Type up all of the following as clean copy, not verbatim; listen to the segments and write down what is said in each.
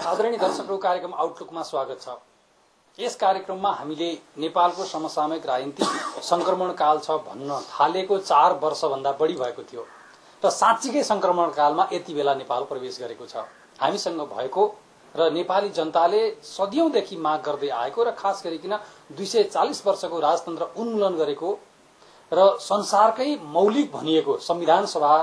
आदरणीय दर्शकहरू, कार्यक्रम आउटलुकमा स्वागत छ। यस कार्यक्रममा हामीले नेपालको समसामयिक राजनीतिक संक्रमण काल छ भन्न थालेको 4 वर्षभन्दा बढी भएको थियो र साँच्चीकै संक्रमण कालमा यति बेला नेपाल प्रवेश गरेको छ। हामीसँग भएको र नेपाली जनताले सदियौंदेखि माग गर्दै आएको र खास गरिकन 240 वर्षको राजतन्त्र उन्मूलन गरेको र संसारकै मौलिक भनिएको संविधान सभा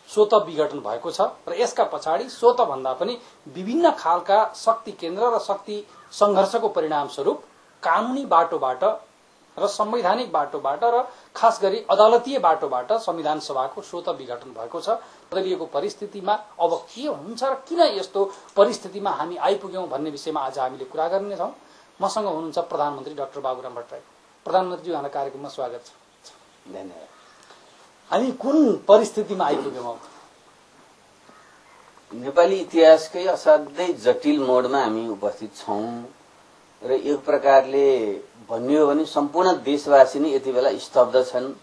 स्वत विघटन भएको छ र यसका पछाडि स्वत भन्दा पनि विभिन्न खालका शक्ति केन्द्र र शक्ति संघर्षको परिणाम स्वरूप कानूनी बाटोबाट र संवैधानिक बाटोबाट र खास गरी अदालतीय बाटोबाट संविधान सभाको स्वत विघटन भएको छ। बदलिएको परिस्थितिमा अब के हुन्छ र किन यस्तो परिस्थितिमा हामी आइपुग्यौं भन्ने विषयमा आज हामीले कुरा गर्नेछौं। मसँग हुनुहुन्छ प्रधानमन्त्री डाक्टर बाबुराम भट्टराई। प्रधानमन्त्री यहाँलाई कार्यक्रममा स्वागत छ। धन्यवाद। हामी कुन परिस्थितिमा आइपुग्यौं? नेपाली इतिहासकै असाध्यै जटिल मोडमा हामी उपस्थित छौं र एक प्रकारले भन्ने हो भने सम्पूर्ण देशवासी नै यति बेला स्तब्ध छन्।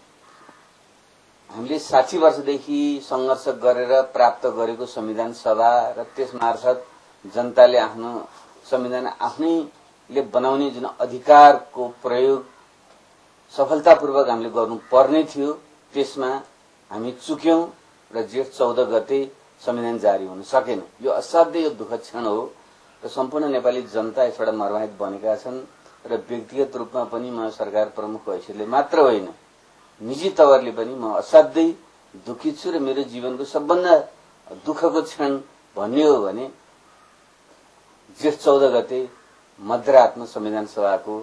हामीले 60 वर्षदेखि संघर्ष गरेर प्राप्त गरेको संविधान सभा र त्यसमार्फत जनताले आफ्नो संविधान आफैले बनाउने जुन अधिकारको प्रयोग सफलतापूर्वक हामीले गर्नुपर्ने थियो त्यसमा हामी चुक्यौं र जेठ 14 गते संविधान जारी हुन सकेन। यो असाध्यै यो दुःखद क्षण हो र सम्पूर्ण नेपाली जनता यसबाट मर्माहित बनेका छन् र व्यक्तिगत रूपमा पनि म सरकार प्रमुखको हैसियतले मात्र होइन निजी तवरले पनि म असाध्यै दुखित छु र मेरो जीवनको सबभन्दा दुःखको क्षण भन्ने हो भने जेठ 14 गते मध्यरातमा संविधान सभाको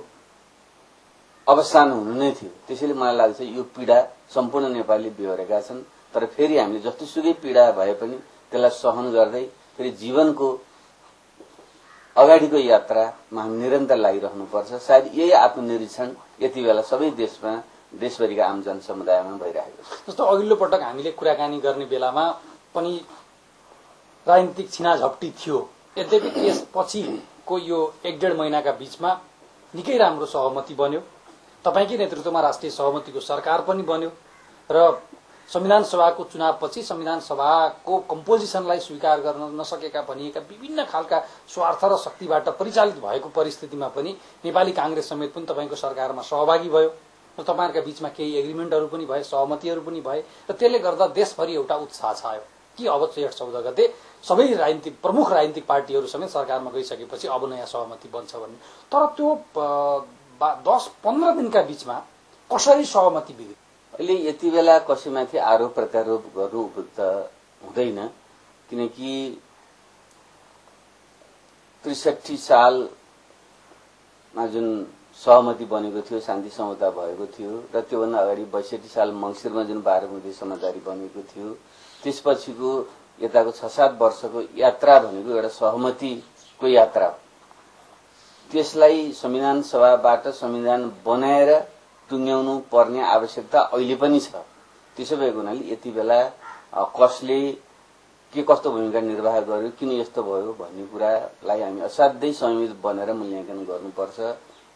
अवसान हुनु नै थियो। त्यसैले मलाई लाग्छ यो पीडा सम्पूर्ण नेपालीले बेहोरेका छन् तर फेरि हामीले जतिसुकै पीडा भए पनि त्यसलाई सहन गर्दै फेरि जीवनको अगाडिको यात्रामा हामी निरन्तर लागिरहनुपर्छ। सायद यही आत्मनिरीक्षण यति बेला सबै देशमा देशभरिका आम जनसमुदायमा भइरहेको छ। जस्तो अघिल्लो पटक हामीले कुराकानी गर्ने बेलामा पनि राजनीतिक छिनाझप्टी थियो। यद्यपि त्यसपछिको यो 1.5 महिनाका बीचमा निकै राम्रो सहमति बन्यो। तपाईकै नेतृत्वमा राष्ट्रिय सहमतिको सरकार पनि बन्यो र संविधान सभाको चुनावपछि संविधान सभाको कम्पोजिसनलाई स्वीकार गर्न नसकेका भनिएका विभिन्न खालका स्वार्थ र शक्तिबाट परिचालित भएको परिस्थितिमा पनि नेपाली कांग्रेस समेत पनि तपाईको सरकारमा सहभागी भयो र तपाईहरुका बीचमा केही एग्रिमेन्टहरू पनि भए, सहमतिहरू पनि भए र त्यसले गर्दा देशभरि एउटा उत्साह छायो कि अब 14 गते सबै प्रमुख राजनीतिक पार्टीहरू समेत सरकारमा गइसकेपछि अब नयाँ सहमति बन्छ भन्ने। तर त्यो 10-15 दिनका बीचमा कसरी सहमति बिग्रियो? अहिले यति बेला कसैमाथि आरोप प्रत्यारोप गर्नु उपयुक्त हुँदैन किनकि 63 सालमा जुन सहमति बनेको थियो, शान्ति समझौता भएको थियो र त्योभन्दा अगाडि 62 साल मंसिरमा जुन 12 बुँदे समझदारी बनेको थियो त्यसपछिको यताको 6-7 वर्षको यात्रा भनेको एउटा सहमतिको यात्रा हो। त्यसलाई संविधान सभाबाट संविधान बनाएर टुङ्ग्याउनु पर्ने आवश्यकता अहिले पनि छ। त्यसो भएको हुनाले यति बेला कसले के कस्तो भूमिका निर्वाह गर्यो, किन यस्तो भयो भन्ने कुरालाई हामी असाध्यै संयमित बनेर मूल्याङ्कन गर्नुपर्छ।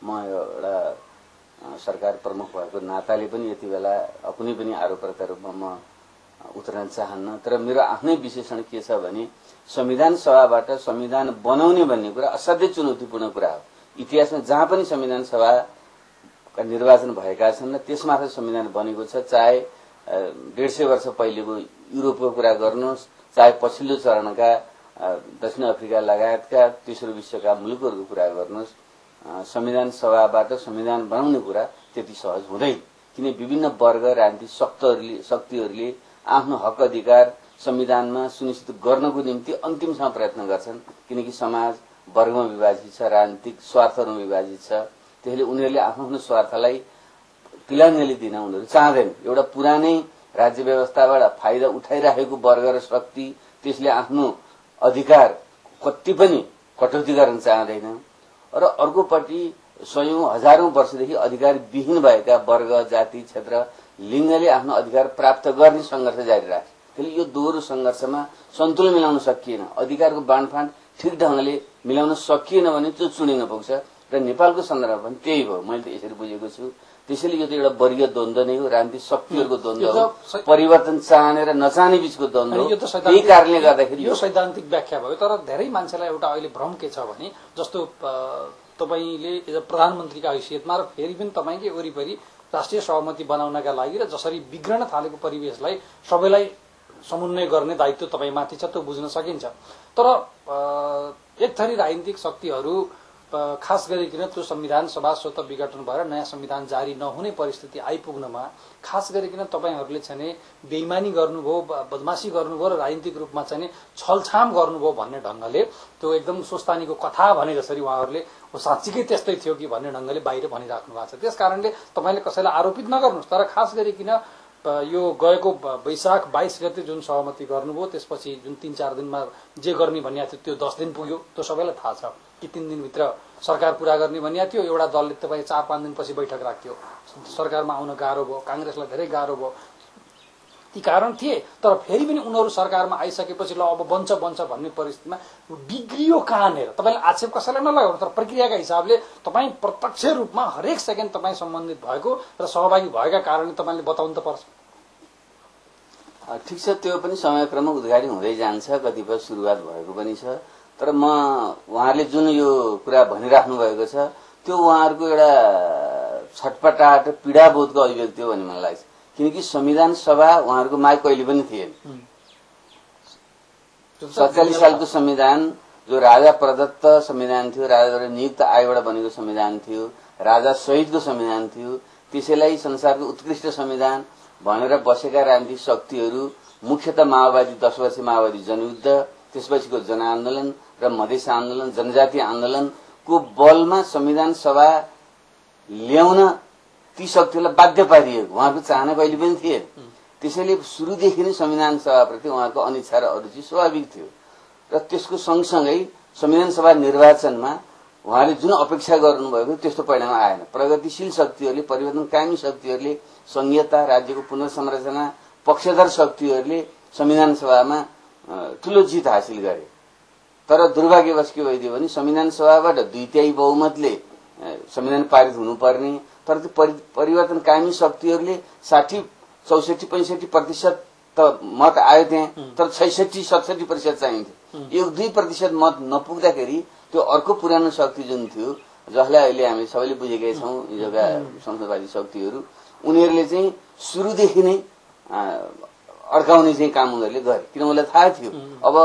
म एउटा सरकार प्रमुख भएको नाताले पनि यति बेला कुनै पनि आरोप प्रत्यारोपमा म उत्रन चाहन्न। तर मेरो आफ्नै विश्लेषण के छ भने संविधान सभाबाट संविधान बनाउने भन्ने कुरा असाध्यै चुनौतीपूर्ण कुरा हो। इतिहासमा जहाँ पनि संविधान सभाका निर्वाचन भएका छन् र त्यसमार्फत संविधान बनेको छ, चाहे 150 वर्ष पहिलेको युरोपको कुरा गर्नुहोस्, चाहे पछिल्लो चरणका दक्षिण अफ्रिका लगायतका तेस्रो विश्वका मुलुकहरूको कुरा गर्नुहोस्, संविधान सभाबाट संविधान बनाउने कुरा त्यति सहज हुँदैन किन विभिन्न वर्ग राजनीतिक शक्तिहरूले आफ्नो हक अधिकार संविधानमा सुनिश्चित गर्नको निम्ति अन्तिमसम्म प्रयत्न गर्छन् किनकि समाज वर्गमा विभाजित छ, राजनीतिक स्वार्थमा विभाजित छ। त्यसैले उनीहरूले आफ्नो स्वार्थलाई तिलाञ्जली दिन उनीहरू चाहँदैन। एउटा पुरानै राज्य व्यवस्थाबाट फाइदा उठाइरहेको वर्ग र शक्ति त्यसले आफ्नो अधिकार कति पनि कटौती गर्न चाहँदैन र अर्कोपट्टि सयौं हजारौं वर्षदेखि अधिकार विहीन भएका वर्ग, जाति, क्षेत्र, लिङ्गले आफ्नो अधिकार प्राप्त गर्ने संघर्ष जारी राखे। त्यसले यो दोहोरो संघर्षमा सन्तुलन मिलाउन सकिएन, अधिकारको बाँडफाँड ठिक ढंगले मिलाउन सकिएन भने त्यो चुनिन पुग्छ र नेपालको सन्दर्भमा पनि त्यही भयो। मैले त यसरी बुझेको छु त्यसैले यो त एउटा वर्गीय द्वन्द्व नै हो, राजनीतिक शक्तिहरूको द्वन्द्व हो, परिवर्तन चाहने र नचाहने बीचको द्वन्द्व हो। त्यही कारणले गर्दाखेरि यो सैद्धान्तिक व्याख्या भयो। तर धेरै मान्छेलाई एउटा अहिले भ्रम के छ भने जस्तो तपाईले प्रधानमन्त्रीका हैसियतमा र फेरि पनि तपाईकै वरिपरि राष्ट्रिय सहमति बनाउनका लागि र जसरी बिग्रन थालेको परिवेशलाई सबैलाई समन्वय गर्ने दायित्व तपाईमाथि छ, त्यो बुझ्न सकिन्छ। तर एक थरी राजनीतिक शक्तिहरू खास गरिकन त्यो संविधान सभा स्वतः विघटन भएर नयाँ संविधान जारी नहुने परिस्थिति आइपुग्नमा खास गरिकन तपाईहरूले चाहिँ बेइमानी गर्नुभयो, बदमाशी गर्नुभयो र राजनीतिक रूपमा चाहिँ छलछाम गर्नुभयो भन्ने ढंगले त्यो एकदम सोस्तानीको कथा भने जसरी उहाँहरूले साँच्चीकै त्यस्तै थियो कि भन्ने ढंगले बाहिर भनिराख्नु भएको छ। त्यसकारणले तपाईले कसैलाई आरोपित नगर्नुहोस्, तर खास गरिकन यो गएको वैशाख 22 गते जुन सहमति गर्नुभयो त्यसपछि जुन 3-4 दिनमा जे गर्ने भनिएको थियो त्यो 10 दिन पुग्यो। त्यो सबैलाई थाहा छ कि 3 दिनभित्र सरकार पूरा गर्ने भनिएको थियो। एउटा दलले तपाईँ 4-5 दिनपछि बैठक राख्थ्यो, सरकारमा आउन गाह्रो भयो, कांग्रेसलाई धेरै गाह्रो भयो। ती कारण थिए, तर फेरि पनि उनीहरू सरकारमा आइसकेपछि ल अब बन्छ भन्ने परिस्थितिमा बिग्रियो कहाँनेर तपाईले आक्षेप कसैलाई नलगाउनु, तर प्रक्रियाका हिसाबले तपाईँ प्रत्यक्ष रूपमा हरेक सेकेन्ड तपाईँ सम्बन्धित भएको र सहभागी भएका कारणले तपाईले बताउनु त पर्छ। ठिक छ, त्यो पनि समयक्रममा उद्घाटन हुँदै जान्छ, कतिपय सुरुवात भएको पनि छ। तर म उहाँहरूले जुन यो कुरा भनिराख्नु भएको छ त्यो उहाँहरूको एउटा छटपटाहट पीडाबोधको अभिव्यक्ति हो भन्ने मलाई लाग्छ। किनकि संविधान सभा उहाँहरूको माग कहिले पनि थिएन। 47 सालको संविधान जो राजा प्रदत्त संविधान थियो, राजाद्वारा नियुक्त आयोगबाट बनेको संविधान थियो, राजा सहितको संविधान थियो, त्यसैलाई संसारको उत्कृष्ट संविधान भनेर बसेका राजनीतिक शक्तिहरू मुख्यतः माओवादी 10 वर्ष माओवादी जनयुद्ध, त्यसपछिको जनआन्दोलन र मधेस आन्दोलन, जनजातीय आन्दोलनको बलमा संविधान सभा ल्याउन ती शक्तिहरूलाई बाध्य पारिएको उहाँको चाहना कहिले पनि थिएन। त्यसैले सुरुदेखि नै संविधान सभाप्रति उहाँको अनिच्छा र अरुचि स्वाभाविक थियो र त्यसको सँगसँगै संविधान सभा निर्वाचनमा उहाँले जुन अपेक्षा गर्नुभएको त्यस्तो परिणाम आएन। प्रगतिशील शक्तिहरूले, परिवर्तनकामी शक्तिहरूले, संघीयता, राज्यको पुनर्संरचना पक्षधर शक्तिहरूले संविधान सभामा ठूलो जित हासिल गरे। तर दुर्भाग्यवश के भइदियो भने संविधान सभाबाट 2/3 बहुमतले संविधान पारित हुनुपर्ने, तर त्यो परिवर्तनकामी शक्तिहरूले 60-64-65% त मत आयो त्यहाँ, तर 66-67% चाहिन्थ्यो। 1-2% मत नपुग्दाखेरि त्यो अर्को पुरानो शक्ति जुन थियो, जसलाई अहिले हामी सबैले बुझेकै छौं, हिजोका संसदवादी शक्तिहरू, उनीहरूले चाहिँ सुरुदेखि नै अड्काउने चाहिँ काम उनीहरूले गरे। किन उनीहरूलाई थाहा थियो अब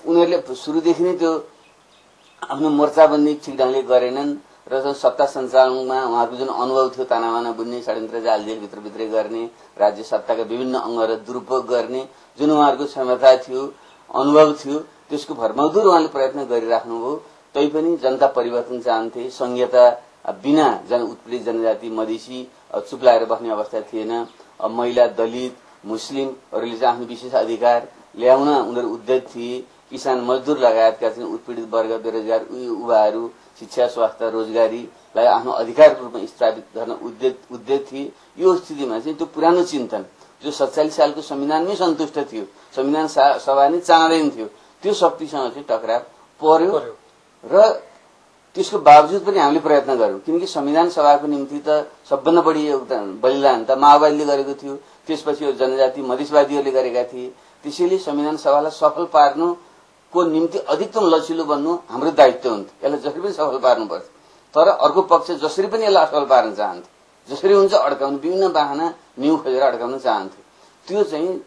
उनीहरूले सुरुदेखि नै त्यो आफ्नो मोर्चाबन्दी ठिक ढंगले गरेनन् र सत्ता सञ्चालनमा उहाँको जुन अनुभव थियो, तानाबाना बुन्ने, षड्यन्त्र जाल जेल भित्रै गर्ने, राज्य सत्ताका विभिन्न अङ्गहरू दुरुपयोग गर्ने जुन उहाँहरूको क्षमता थियो, अनुभव थियो, त्यसको भरमग्दुर उहाँले प्रयत्न गरिराख्नुभयो। तैपनि जनता परिवर्तन चाहन्थे। संघीयता बिना उत्पीडित जनजाति मधेसी चुप लागेर बस्ने अवस्था थिएन। महिला, दलित, मुस्लिमहरूले चाहिँ आफ्नो विशेष अधिकार ल्याउन उनीहरू उद्यत थिए। किसान, मजदुर लगायतका चाहिँ उत्पीडित वर्ग, बेरोजगार युवाहरू शिक्षा, स्वास्थ्य, रोजगारीलाई आफ्नो अधिकारको रूपमा स्थापित गर्न उद्यत थिए। यो स्थितिमा चाहिँ त्यो पुरानो चिन्तन जो 47 सालको संविधानमै सन्तुष्ट थियो, संविधान सभा नै चाहँदैन थियो, त्यो शक्तिसँग चाहिँ टकराव पर्यो र त्यसको बावजुद पनि हामीले प्रयत्न गर्यौं। किनकि संविधान सभाको निम्ति त सबभन्दा बढी बलिदान त माओवादीले गरेको थियो, त्यसपछि यो जनजाति मधेसवादीहरूले गरेका थिए। त्यसैले संविधान सभालाई सफल पार्नुको निम्ति अधिकतम लचिलो बन्नु हाम्रो दायित्व हुन्थ्यो। यसलाई जसरी पनि सफल पार्नुपर्छ। तर अर्को पक्ष जसरी पनि यसलाई असफल पार्न चाहन्थ्यो, जसरी हुन्छ अड्काउनु, विभिन्न बाहना न्यू खोजेर अड्काउन चाहन्थ्यो। त्यो चाहिँ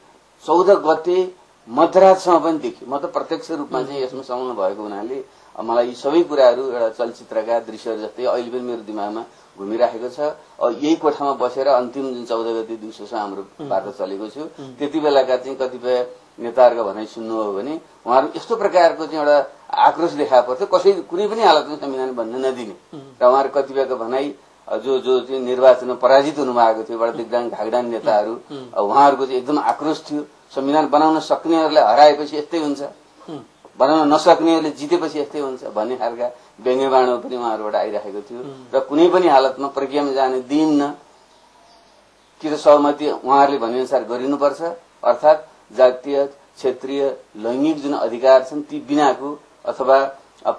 14 गते मध्यरातसम्म पनि देखियो। म त प्रत्यक्ष रूपमा चाहिँ यसमा संलग्न भएको हुनाले मलाई यी सबै कुराहरू एउटा चलचित्रका दृश्यहरू जस्तै अहिले पनि मेरो दिमागमा घुमिराखेको छ। यही कोठामा बसेर अन्तिम जुन 14 गते दिउँसोसम्म हाम्रो वार्ता चलेको थियो, त्यति बेलाका चाहिँ कतिपय नेताहरूको भनाइ सुन्नु हो भने उहाँहरू यस्तो प्रकारको चाहिँ एउटा आक्रोश देखा पर्थ्यो, कसै कुनै पनि हालतमा संविधान बन्न नदिने। र उहाँहरू कतिपयको भनाइ जो चाहिँ निर्वाचनमा पराजित हुनुभएको थियो बडा दिग्दाङ घागडान नेताहरू, उहाँहरूको चाहिँ एकदम आक्रोश थियो। संविधान बनाउन सक्नेहरूलाई हराएपछि यस्तै हुन्छ, बनाउन नसक्नेहरूले जितेपछि यस्तै हुन्छ भन्ने खालका व्यङ्ग्यबाण पनि उहाँहरूबाट आइरहेको थियो। र कुनै पनि हालतमा प्रक्रियामा जाने दिन्न कि त सहमति उहाँहरूले भनेअनुसार गरिनुपर्छ, अर्थात् जातीय, क्षेत्रीय, लैङ्गिक जुन अधिकार छन् ती बिनाको अथवा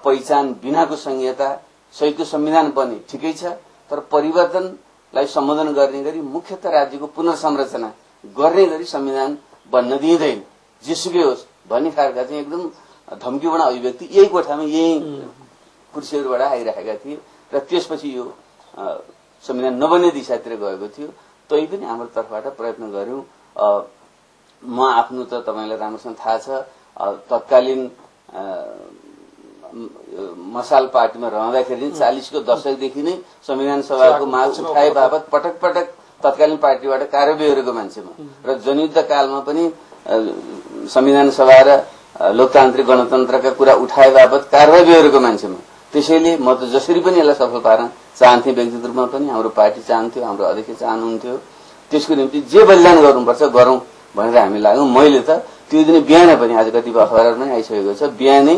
पहिचान बिनाको संहिता सहितको संविधान बने ठिकै छ, तर परिवर्तन लाई सम्बोधन गर्ने गरी मुख्यतः राज्यको पुनर्संरचना गर्ने गरी संविधान बन्न दिइँदैन, जेसुकै होस् भन्ने खालका चाहिँ एकदम धम्कीपूर्ण अभिव्यक्ति यही कोठामा यही कुर्सीहरूबाट आइरहेका थिए र त्यसपछि यो संविधान नबन्ने दिशातिर गएको थियो। तै पनि हाम्रो तर्फबाट प्रयत्न गर्यौं। म आफ्नो त तपाईलाई राम्रोसँग थाहा छ, तत्कालीन मसाल पार्टीमा रहँदाखेरि 40 को दशकदेखि नै संविधान सभाको माग उठाए बापत पटक पटक तत्कालीन पार्टीबाट कार्यवाही गरेको मान्छेमा र जनयुद्ध कालमा पनि संविधान सभा र लोकतान्त्रिक गणतन्त्रका कुरा उठाए बापत कार्यवाही गरेको मान्छेमा। त्यसैले म त जसरी पनि यसलाई सफल पार्न चाहन्थे, व्यक्तिगत रूपमा पनि हाम्रो पार्टी चाहन्थ्यो, हाम्रो अध्यक्ष चाहनुहुन्थ्यो। त्यसको निम्ति जे बलिदान गर्नुपर्छ गरौं भनेर हामी लाग्यौं। मैले त त्यो दिन बिहान पनि, आज कतिपय अखबारहरू पनि आइसकेको छ, बिहानै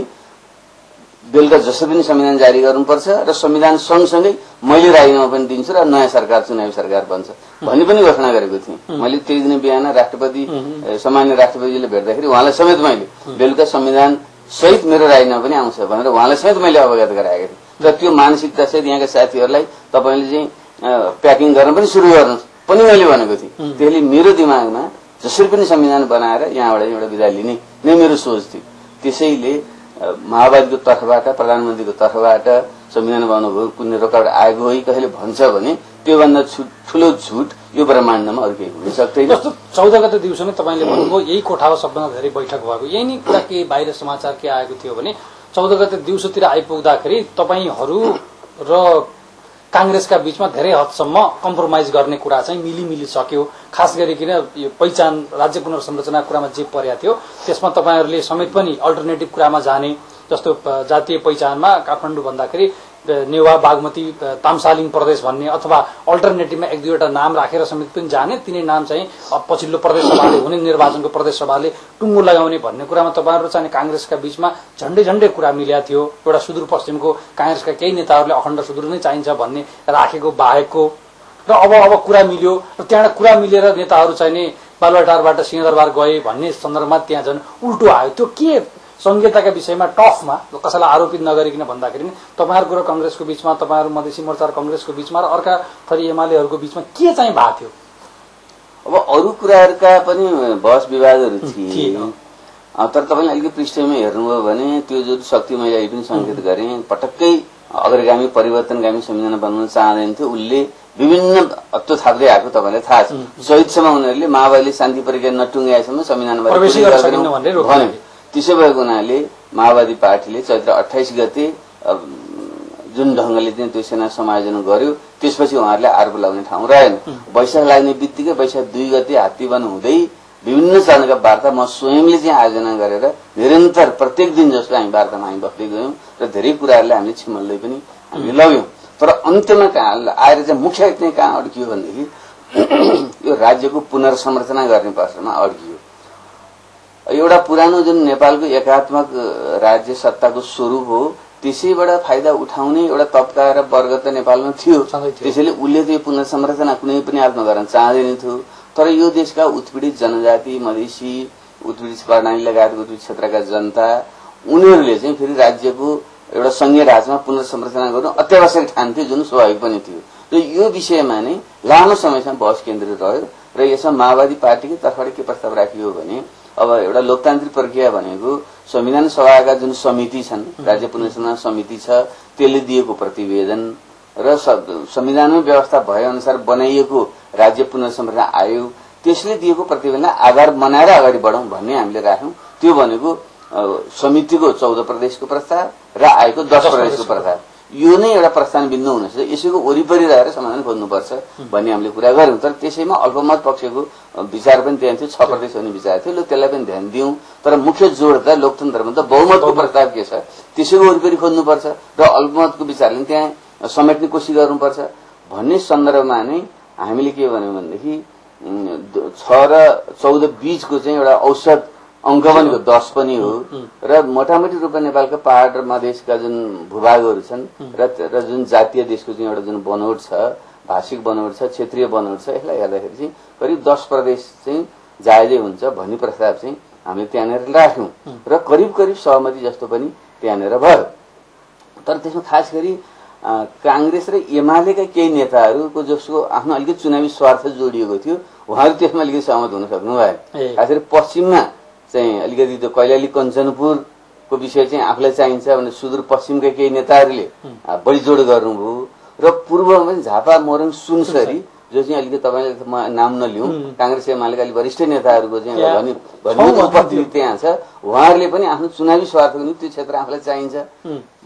बेलुका जसरी पनि संविधान जारी गर्नुपर्छ र संविधान सँगसँगै मैले राजीनामा पनि दिन्छु र नयाँ सरकार, चुनावी सरकार बन्छ भन्ने पनि घोषणा गरेको थिएँ। मैले त्यही दिन बिहान राष्ट्रपति, सामान्य राष्ट्रपतिले भेट्दाखेरि उहाँलाई समेत मैले बेलुका संविधान सहित मेरो राजीनामा पनि आउँछ भनेर उहाँलाई समेत मैले अवगत गराएको थिएँ। र त्यो मानसिकता सहित यहाँका साथीहरूलाई तपाईँले चाहिँ प्याकिङ गर्न पनि सुरु गर्नुहोस् पनि मैले भनेको थिएँ। त्यसले मेरो दिमागमा जसरी पनि संविधान बनाएर यहाँबाट एउटा विदा लिने नै मेरो सोच थियो। त्यसैले माओवादीको तर्फबाट, प्रधानमन्त्रीको तर्फबाट संविधान बनाउनु कुनै रोकावट आएको हो कसैले भन्छ भने त्योभन्दा ठूलो झुट यो ब्रह्माण्डमा अरू केही हुन सक्दैन। जस्तो 14 गते दिउँसो नै तपाईँले भन्नुभयो यही कोठामा सबभन्दा धेरै बैठक भएको, यही नै कुरा के बाहिर समाचार के आएको थियो भने 14 गते दिउँसोतिर आइपुग्दाखेरि तपाईँहरू र कांग्रेसका बीचमा धेरै हदसम्म कम्प्रोमाइज गर्ने कुरा चाहिँ मिलिसक्यो। खास गरिकन यो पहिचान, राज्य पुनर्संरचना कुरामा जे पर्या थियो त्यसमा तपाईहरूले समेत पनि अल्टरनेटिभ कुरामा जाने, जस्तो जातीय पहिचानमा काठमाडौँ भन्दाखेरि नेवा, बागमती, तामसालिङ प्रदेश भन्ने अथवा अल्टरनेटिभमा एक दुईवटा नाम राखेर समेत पनि जाने, तिनै नाम चाहिँ पछिल्लो प्रदेश सभाले हुने निर्वाचनको प्रदेश सभाले टुङ्गो लगाउने भन्ने कुरामा तपाईँहरू चाहिँ कांग्रेसका बीचमा झण्डै कुरा मिल्या थियो। एउटा सुदूरपश्चिमको कांग्रेसका केही नेताहरूले अखण्ड सुदूर नै चाहिन्छ भन्ने राखेको बाहेकको र अब कुरा मिल्यो र त्यहाँबाट कुरा मिलेर नेताहरू चाहिँ बालुवाटारबाट सिंहदरबार गए भन्ने सन्दर्भमा त्यहाँ झन् उल्टो आयो। त्यो के संहिताका विषयमा टफमा कसैलाई आरोपित नगरिकन भन्दाखेरि तपाईहरूको र कांग्रेसको बीचमा, तपाईहरू मधेसी मोर्चा र कांग्रेसको बीचमा र अर्का थरी एमालेहरूको बीचमा के चाहिँ भएको थियो? अब अरू कुराहरूका पनि बहस विवादहरू थिए, तर तपाईँले अलिकति पृष्ठमा हेर्नुभयो भने त्यो जो शक्ति मैले अहिले पनि संकेत गरेँ, पटक्कै अग्रगामी परिवर्तनगामी संविधान बनाउन चाहँदैन थियो। उसले विभिन्न हत्तो थाप्दै आएको तपाईँलाई थाहा छ। शहीदसम्म उनीहरूले माओवादीले शान्ति प्रक्रिया नटुङ्गाएसम्म संविधान त्यसो भएको हुनाले माओवादी पार्टीले चैत्र 28 गते जुन ढंगले चाहिँ त्यो सेना समायोजन गर्यो त्यसपछि उहाँहरूले आरोप लगाउने ठाउँ रहेन। वैशाख लाग्ने बित्तिकै वैशाख 2 गते हात्तीवन हुँदै विभिन्न चरणका वार्ता म स्वयंले चाहिँ आयोजना गरेर निरन्तर प्रत्येक दिन जस्तो हामी वार्तामा हामी बस्दै गयौं र धेरै कुराहरूले हामीले छिमल्दै पनि हामी लग्यौं। तर अन्त्यमा आएर चाहिँ मुख्य चाहिँ कहाँ अड्कियो भनेदेखि यो राज्यको पुनर्संरचना गर्ने प्रश्नमा अड्कियो। एउटा पुरानो जुन नेपालको एकात्मक राज्य सत्ताको स्वरूप हो त्यसैबाट फाइदा उठाउने एउटा तबका र वर्ग त नेपालमा थियो। त्यसैले उसले त्यो पुनर्संरचना कुनै पनि हालतमा गर्न चाहँदैन थियो। तर यो देशका उत्पीडित जनजाति, मधेसी, उत्पीडित कर्णाली लगायतको उत्पीडित क्षेत्रका जनता उनीहरूले चाहिँ फेरि राज्यको एउटा संघीय ढाँचामा पुनर्संरचना गर्नु अत्यावश्यक ठान्थे, जुन स्वाभाविक पनि थियो। र यो विषयमा नै लामो समयसम्म बहस केन्द्रित रह्यो र यसमा माओवादी पार्टीकै तर्फबाट के प्रस्ताव राखियो भने अब एउटा लोकतान्त्रिक प्रक्रिया भनेको संविधान सभाका जुन समिति छन्, राज्य पुनर्संरचना समिति छ, त्यसले दिएको प्रतिवेदन र संविधानमा व्यवस्था भए अनुसार बनाइएको राज्य पुनर्संरचना आयोग त्यसले दिएको प्रतिवेदनलाई आधार बनाएर अगाडि बढौं भन्ने हामीले राख्यौं। त्यो भनेको समितिको 14 प्रदेशको प्रस्ताव र आएको 10 प्रदेशको प्रस्ताव, यो नै एउटा प्रस्थान बिन्दु हुनेछ। यसैको वरिपरि रहेर समाधान खोज्नुपर्छ भन्ने हामीले कुरा गर्यौं। तर त्यसैमा अल्पमत पक्षको विचार पनि त्यहाँ थियो, 6 प्रदेश हुने विचार थियो। ल त्यसलाई पनि ध्यान दियौं। तर मुख्य जोड त लोकतन्त्रमा त बहुमतको प्रस्ताव के छ त्यसैको वरिपरि खोज्नुपर्छ र अल्पमतको विचारले त्यहाँ समेट्ने कोसिस गर्नुपर्छ भन्ने सन्दर्भमा नै हामीले के भन्यौं भनेदेखि 6 र 14 बीचको चाहिँ एउटा औसत अंक भनेको 10 पनि हो र मोटामोटी रूपमा नेपालका पहाड र मधेसका जुन भूभागहरू छन् र जुन जातीय देशको चाहिँ एउटा जुन बनोट छ, भाषिक बनोट छ, क्षेत्रीय बनोट छ, यसलाई हेर्दाखेरि चाहिँ करिब 10 प्रदेश चाहिँ जायजै हुन्छ भन्ने प्रस्ताव चाहिँ हामीले त्यहाँनिर राख्यौं र करिब सहमति जस्तो पनि त्यहाँनिर भयो। तर त्यसमा खास गरी कांग्रेस र एमालेका केही नेताहरूको जसको आफ्नो अलिकति चुनावी स्वार्थ जोडिएको थियो उहाँहरू त्यसमा अलिकति सहमत हुन सक्नु भयो। खास गरी पश्चिममा चाहिँ अलिकति त्यो कैलाली कञ्चनपुरको विषय चाहिँ आफूलाई चाहिन्छ भने सुदूरपश्चिमका केही नेताहरूले बढी जोड गर्नुभयो र पूर्वमा पनि झापा मोरङ सुनसरी जो चाहिँ अलिकति तपाईँले नाम नलिउँ कांग्रेस एमालेका अलिक वरिष्ठ नेताहरूको चाहिँ उपस्थिति त्यहाँ छ, उहाँहरूले पनि आफ्नो चुनावी स्वार्थको निम्ति त्यो क्षेत्र आफूलाई चाहिन्छ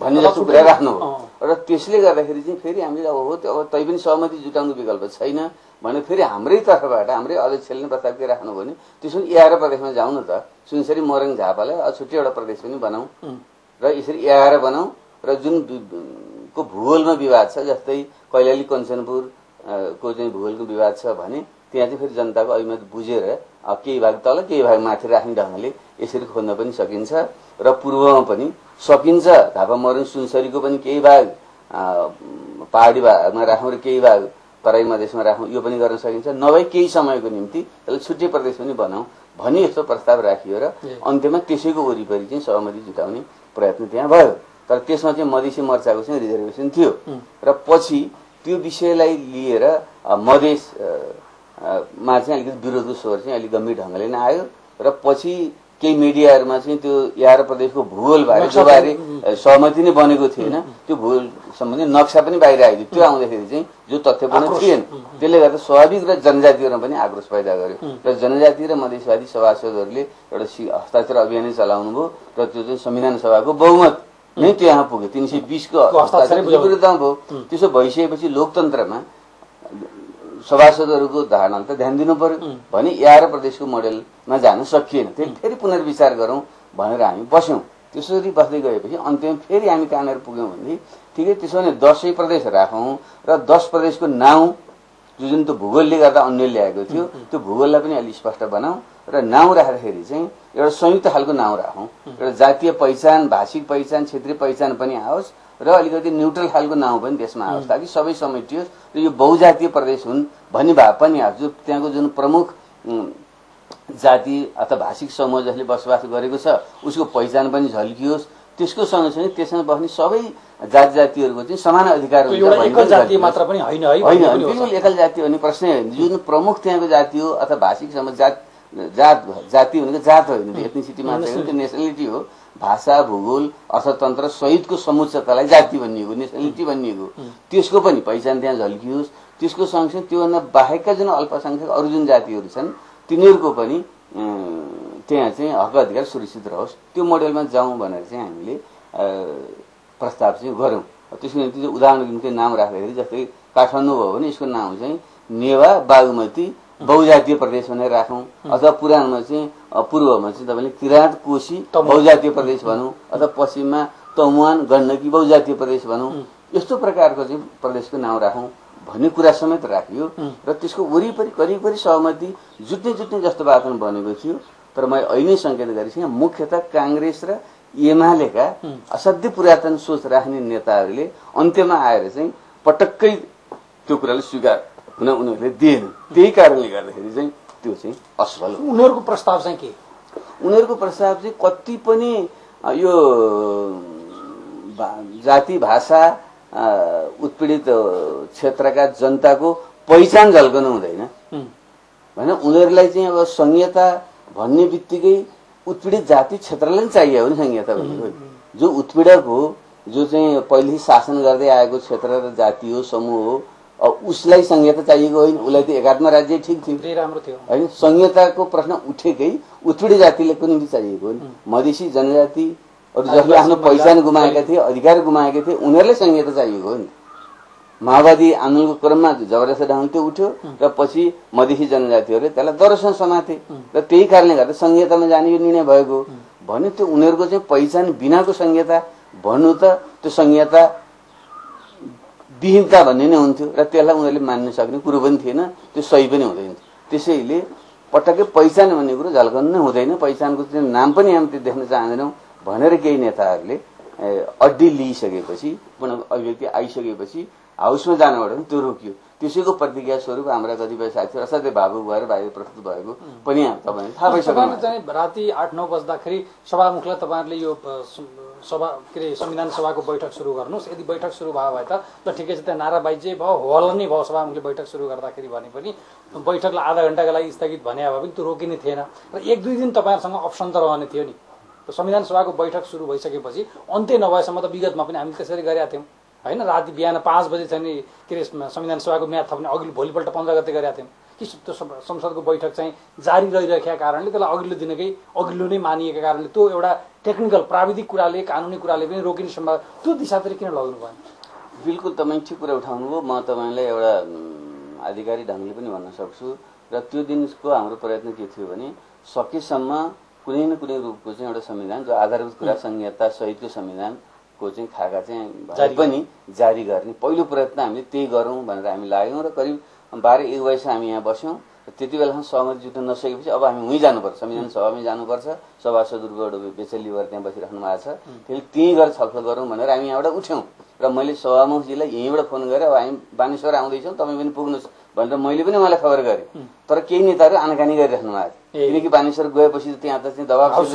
भन्ने जस्तो कुरा राख्नुभयो र त्यसले गर्दाखेरि चाहिँ फेरि हामीले हो अब तै पनि सहमति जुटाउनु विकल्प छैन भने फेरि हाम्रै तर्फबाट हाम्रै अध्यक्षले प्रस्ताव के राख्नु भने त्यसो 11 प्रदेशमा जाउँ न त, सुनसरी मोरङ झापालाई छुट्टै एउटा प्रदेश पनि बनाऊ र यसरी 11 बनाऊ र जुन को भूगोलमा विवाद छ जस्तै कैलाली कञ्चनपुर को चाहिँ भूगोलको विवाद छ भने त्यहाँ चाहिँ फेरि जनताको अभिमत बुझेर केही भाग तल केही भाग माथि राख्ने ढङ्गले यसरी खोज्न पनि सकिन्छ र पूर्वमा पनि सकिन्छ। झापा मोरङ सुनसरीको पनि केही भाग पहाडी भागमा राखौँ र केही भाग तराई मधेसमा राखौँ, यो पनि गर्न सकिन्छ। नभए केही समयको निम्ति त्यसलाई छुट्टै प्रदेश पनि बनाऊ भन्ने यस्तो प्रस्ताव राखियो र अन्त्यमा त्यसैको वरिपरि चाहिँ सहमति जुटाउने प्रयत्न त्यहाँ भयो। तर त्यसमा चाहिँ मधेसी मोर्चाको चाहिँ रिजर्भेसन थियो र पछि त्यो विषयलाई लिएर मधेसमा चाहिँ अलिकति विरोधी स्वर चाहिँ अलिक गम्भीर ढङ्गले नै आयो र पछि केही मिडियाहरूमा चाहिँ त्यो 11 प्रदेशको भूगोल बारे जो बारे सहमति नै बनेको थिएन त्यो भूगोल सम्बन्धी नक्सा पनि बाहिर आइदियो। त्यो आउँदाखेरि चाहिँ जो तथ्यपूर्ण थिएन त्यसले गर्दा स्वाभाविक र जनजातिहरूमा पनि आक्रोश पैदा गर्यो र जनजाति र मधेसवादी सभासदहरूले एउटा हस्ताक्षर अभियानै चलाउनु भयो र त्यो चाहिँ संविधान सभाको बहुमत नै त्यहाँ पुग्यो, 320 को हस्ताक्षर विरुद्धमा भयो। त्यसो भइसकेपछि लोकतन्त्रमा सभासदहरूको धारणाले त ध्यान दिनु पर्यो भने 11 प्रदेशको मोडेलमा जान सकिएन, त्यसले फेरि पुनर्विचार गरौँ भनेर हामी बस्यौँ। त्यसरी बस्दै गएपछि अन्त्यमा फेरि हामी कहाँनिर पुग्यौँ भने ठिकै त्यसो भने 10 प्रदेश राखौँ र 10 प्रदेशको नाउँ जुन त्यो भूगोलले गर्दा अन्य ल्याएको थियो त्यो भूगोललाई पनि अलिक स्पष्ट बनाऊ र नाउँ राख्दाखेरि चाहिँ एउटा संयुक्त खालको नाउँ राखौँ, एउटा जातीय पहिचान, भाषिक पहिचान, क्षेत्रीय पहिचान पनि आओस् र अलिकति न्युट्रल खालको नाउँ पनि त्यसमा आओस् ताकि सबै समेटियोस् र यो बहुजातीय प्रदेश हुन् भन्ने भाव पनि आओस्। जो त्यहाँको जुन प्रमुख जाति अथवा भाषिक समूह जसले बसोबास गरेको छ उसको पहिचान पनि झल्कियोस्, त्यसको सँगसँगै त्यसमा बस्ने सबै जाति जातिहरूको चाहिँ समान अधिकार हुन्छ। एकल जाति मात्र पनि होइन है, बिल्कुल एकल जाति भन्ने प्रश्नै होइन। जुन प्रमुख त्यहाँको जाति हो अथवा भाषिक समूह जाति भनेको जात होइन, एथनिसिटी मात्र होइन, त्यो नेसनलिटी हो। भाषा, भूगोल, अर्थतन्त्र सहितको समुच्चतालाई जाति भनिएको, नेसनलिटी भनिएको, त्यसको पनि पहिचान त्यहाँ झल्कियोस्। त्यसको सँगसँगै त्योभन्दा बाहेकका जुन अल्पसङ्ख्यक अरू जुन जातिहरू छन् तिनीहरूको पनि त्यहाँ चाहिँ हक अधिकार सुरक्षित रहोस्, त्यो मोडेलमा जाउँ भनेर चाहिँ हामीले प्रस्ताव चाहिँ गऱ्यौँ। त्यसको निम्ति उदाहरणको निम्ति नाम राख्दाखेरि जस्तै काठमाडौँ भयो भने यसको नाम चाहिँ नेवा बागमती बहुजातीय प्रदेश भनेर राखौँ, अथवा पुराणमा चाहिँ पूर्वमा चाहिँ तपाईँले किराँत कोशी बहुजातीय प्रदेश भनौँ, अथवा पश्चिममा तमुवान गण्डकी बहुजातीय प्रदेश भनौँ, यस्तो प्रकारको चाहिँ प्रदेशको नाम राखौँ भन्ने कुरा समेत राखियो र त्यसको वरिपरि करिब सहमति जुट्ने जस्तो वातावरण बनेको थियो। तर मैले अहिले सङ्केत गरेँ मुख्यतः कांग्रेस र एमालेका असाध्य पुरातन सोच राख्ने नेताहरूले अन्त्यमा आएर चाहिँ पटक्कै त्यो कुरालाई स्वीकार हुन उनीहरूले दिएन। त्यही कारणले गर्दाखेरि चाहिँ त्यो चाहिँ असफल हो। उनीहरूको प्रस्ताव चाहिँ के? उनीहरूको प्रस्ताव चाहिँ कति पनि यो जाति भाषा उत्पीडित क्षेत्रका जनताको पहिचान झल्कनु हुँदैन भने उनीहरूलाई चाहिँ अब संहिता भन्ने बित्तिकै उत्पीडित जाति क्षेत्रलाई चाहियो भने संहिता भनेको जो उत्पीडक हो, जो चाहिँ पहिले शासन गर्दै आएको क्षेत्र र जाति हो, समूह हो, उसलाई संहिता चाहिएको होइन। उसलाई त एकात्म राज्य ठिक थियो, राम्रो थियो होइन। संहिताको प्रश्न उठेकै उत्पीडित जातिले पनि चाहिएको होइन। मधेसी जनजाति जसले आफ्नो पहिचान गुमाएका थिए, अधिकार गुमाएका थिए, उनीहरूलाई संहिता चाहिएको हो नि। माओवादी आन्दोलनको क्रममा जबरजस्ती ढङ्गले त्यो उठ्यो र पछि मधेसी जनजातिहरूले त्यसलाई दरसँग समाते र त्यही कारणले गर्दा संहितामा जाने यो निर्णय भएको भने त्यो उनीहरूको चाहिँ पहिचान बिनाको संहिता भन्नु त त्यो संहिता विहीनता भन्ने नै हुन्थ्यो र त्यसलाई उनीहरूले मान्न सक्ने कुरो पनि थिएन, त्यो सही पनि हुँदैन। त्यसैले पटक्कै पहिचान भन्ने कुरो झल्कनु नै हुँदैन, पहिचानको चाहिँ नाम पनि हामी त्यो देख्न चाहँदैनौँ भनेर केही नेताहरूले अड्डी लिइसकेपछि, पुनः अभिव्यक्ति आइसकेपछि हाउसमा जानबाट पनि त्यो रोकियो। त्यसैको प्रतिक्रिया स्वरूप हाम्रा कतिपय साथीहरू असाध्यै भावुक भएर बाहिर प्रस्तुत भएको पनि तपाईँले थाहा पाइसक्नु। राति 8-9 बज्दाखेरि सभामुखलाई तपाईँहरूले यो सभा के अरे संविधान सभाको बैठक सुरु गर्नुहोस्, यदि बैठक सुरु भयो भए त ल ठिकै छ, त्यहाँ नाराबाजी भयो हल नै भयो सभामुखले बैठक सुरु गर्दाखेरि भने पनि बैठकलाई आधा घण्टाको लागि स्थगित भने भए पनि त्यो रोकिने थिएन र 1-2 दिन तपाईँहरूसँग अप्सन त रहने थियो नि। संविधान सभाको बैठक सुरु भइसकेपछि अन्त्य नभएसम्म त विगतमा पनि हामी त्यसरी गरेका थियौँ होइन। राति बिहान 5 बजे चाहिँ के अरे संविधान सभाको म्याद थप्ने अघिल्लो भोलिपल्ट 15 गते गरेका थियौँ कि त्यो संसदको बैठक चाहिँ जारी रहिरहेका कारणले त्यसलाई अघिल्लो दिनकै अघिल्लो नै मानिएका कारणले त्यो एउटा टेक्निकल प्राविधिक कुराले कानुनी कुराले पनि रोकिने सम्भव त्यो दिशातिर किन लग्नु भएन? बिल्कुल तपाईँ ठिक कुरा उठाउनुभयो। म तपाईँलाई एउटा आधिकारिक ढङ्गले पनि भन्न सक्छु र त्यो दिनको हाम्रो प्रयत्न के थियो भने सकेसम्म कुनै न कुनै रूपको चाहिँ एउटा संविधान जो आधारभूत कुरा संहिता सहितको संविधानको चाहिँ खाका चाहिँ भए पनि जारी गर्ने पहिलो प्रयत्न हामीले त्यही गरौँ भनेर हामी लाग्यौँ र करिब 12-1 बजेसम्म हामी यहाँ बस्यौँ। त्यति बेलासम्म सहमति जुट्न नसकेपछि अब हामी उहीँ जानुपर्छ, संविधान सभामै जानुपर्छ, सभासदहरूको बेचेली भएर त्यहाँ बसिराख्नु भएको छ, त्यसले त्यहीँ गएर छलफल गरौँ भनेर हामी यहाँबाट उठ्यौँ र मैले सभामुखजीलाई यहीँबाट फोन गरेँ अब हामी बानेश्वर आउँदैछौँ तपाईँ पनि पुग्नुहोस् भनेर मैले पनि उहाँलाई खबर गरेँ। तर केही नेताहरू आनाकानी गरिराख्नु भएको थियो किनकि बानेश्वर गएपछि त्यहाँ त चाहिँ दबाब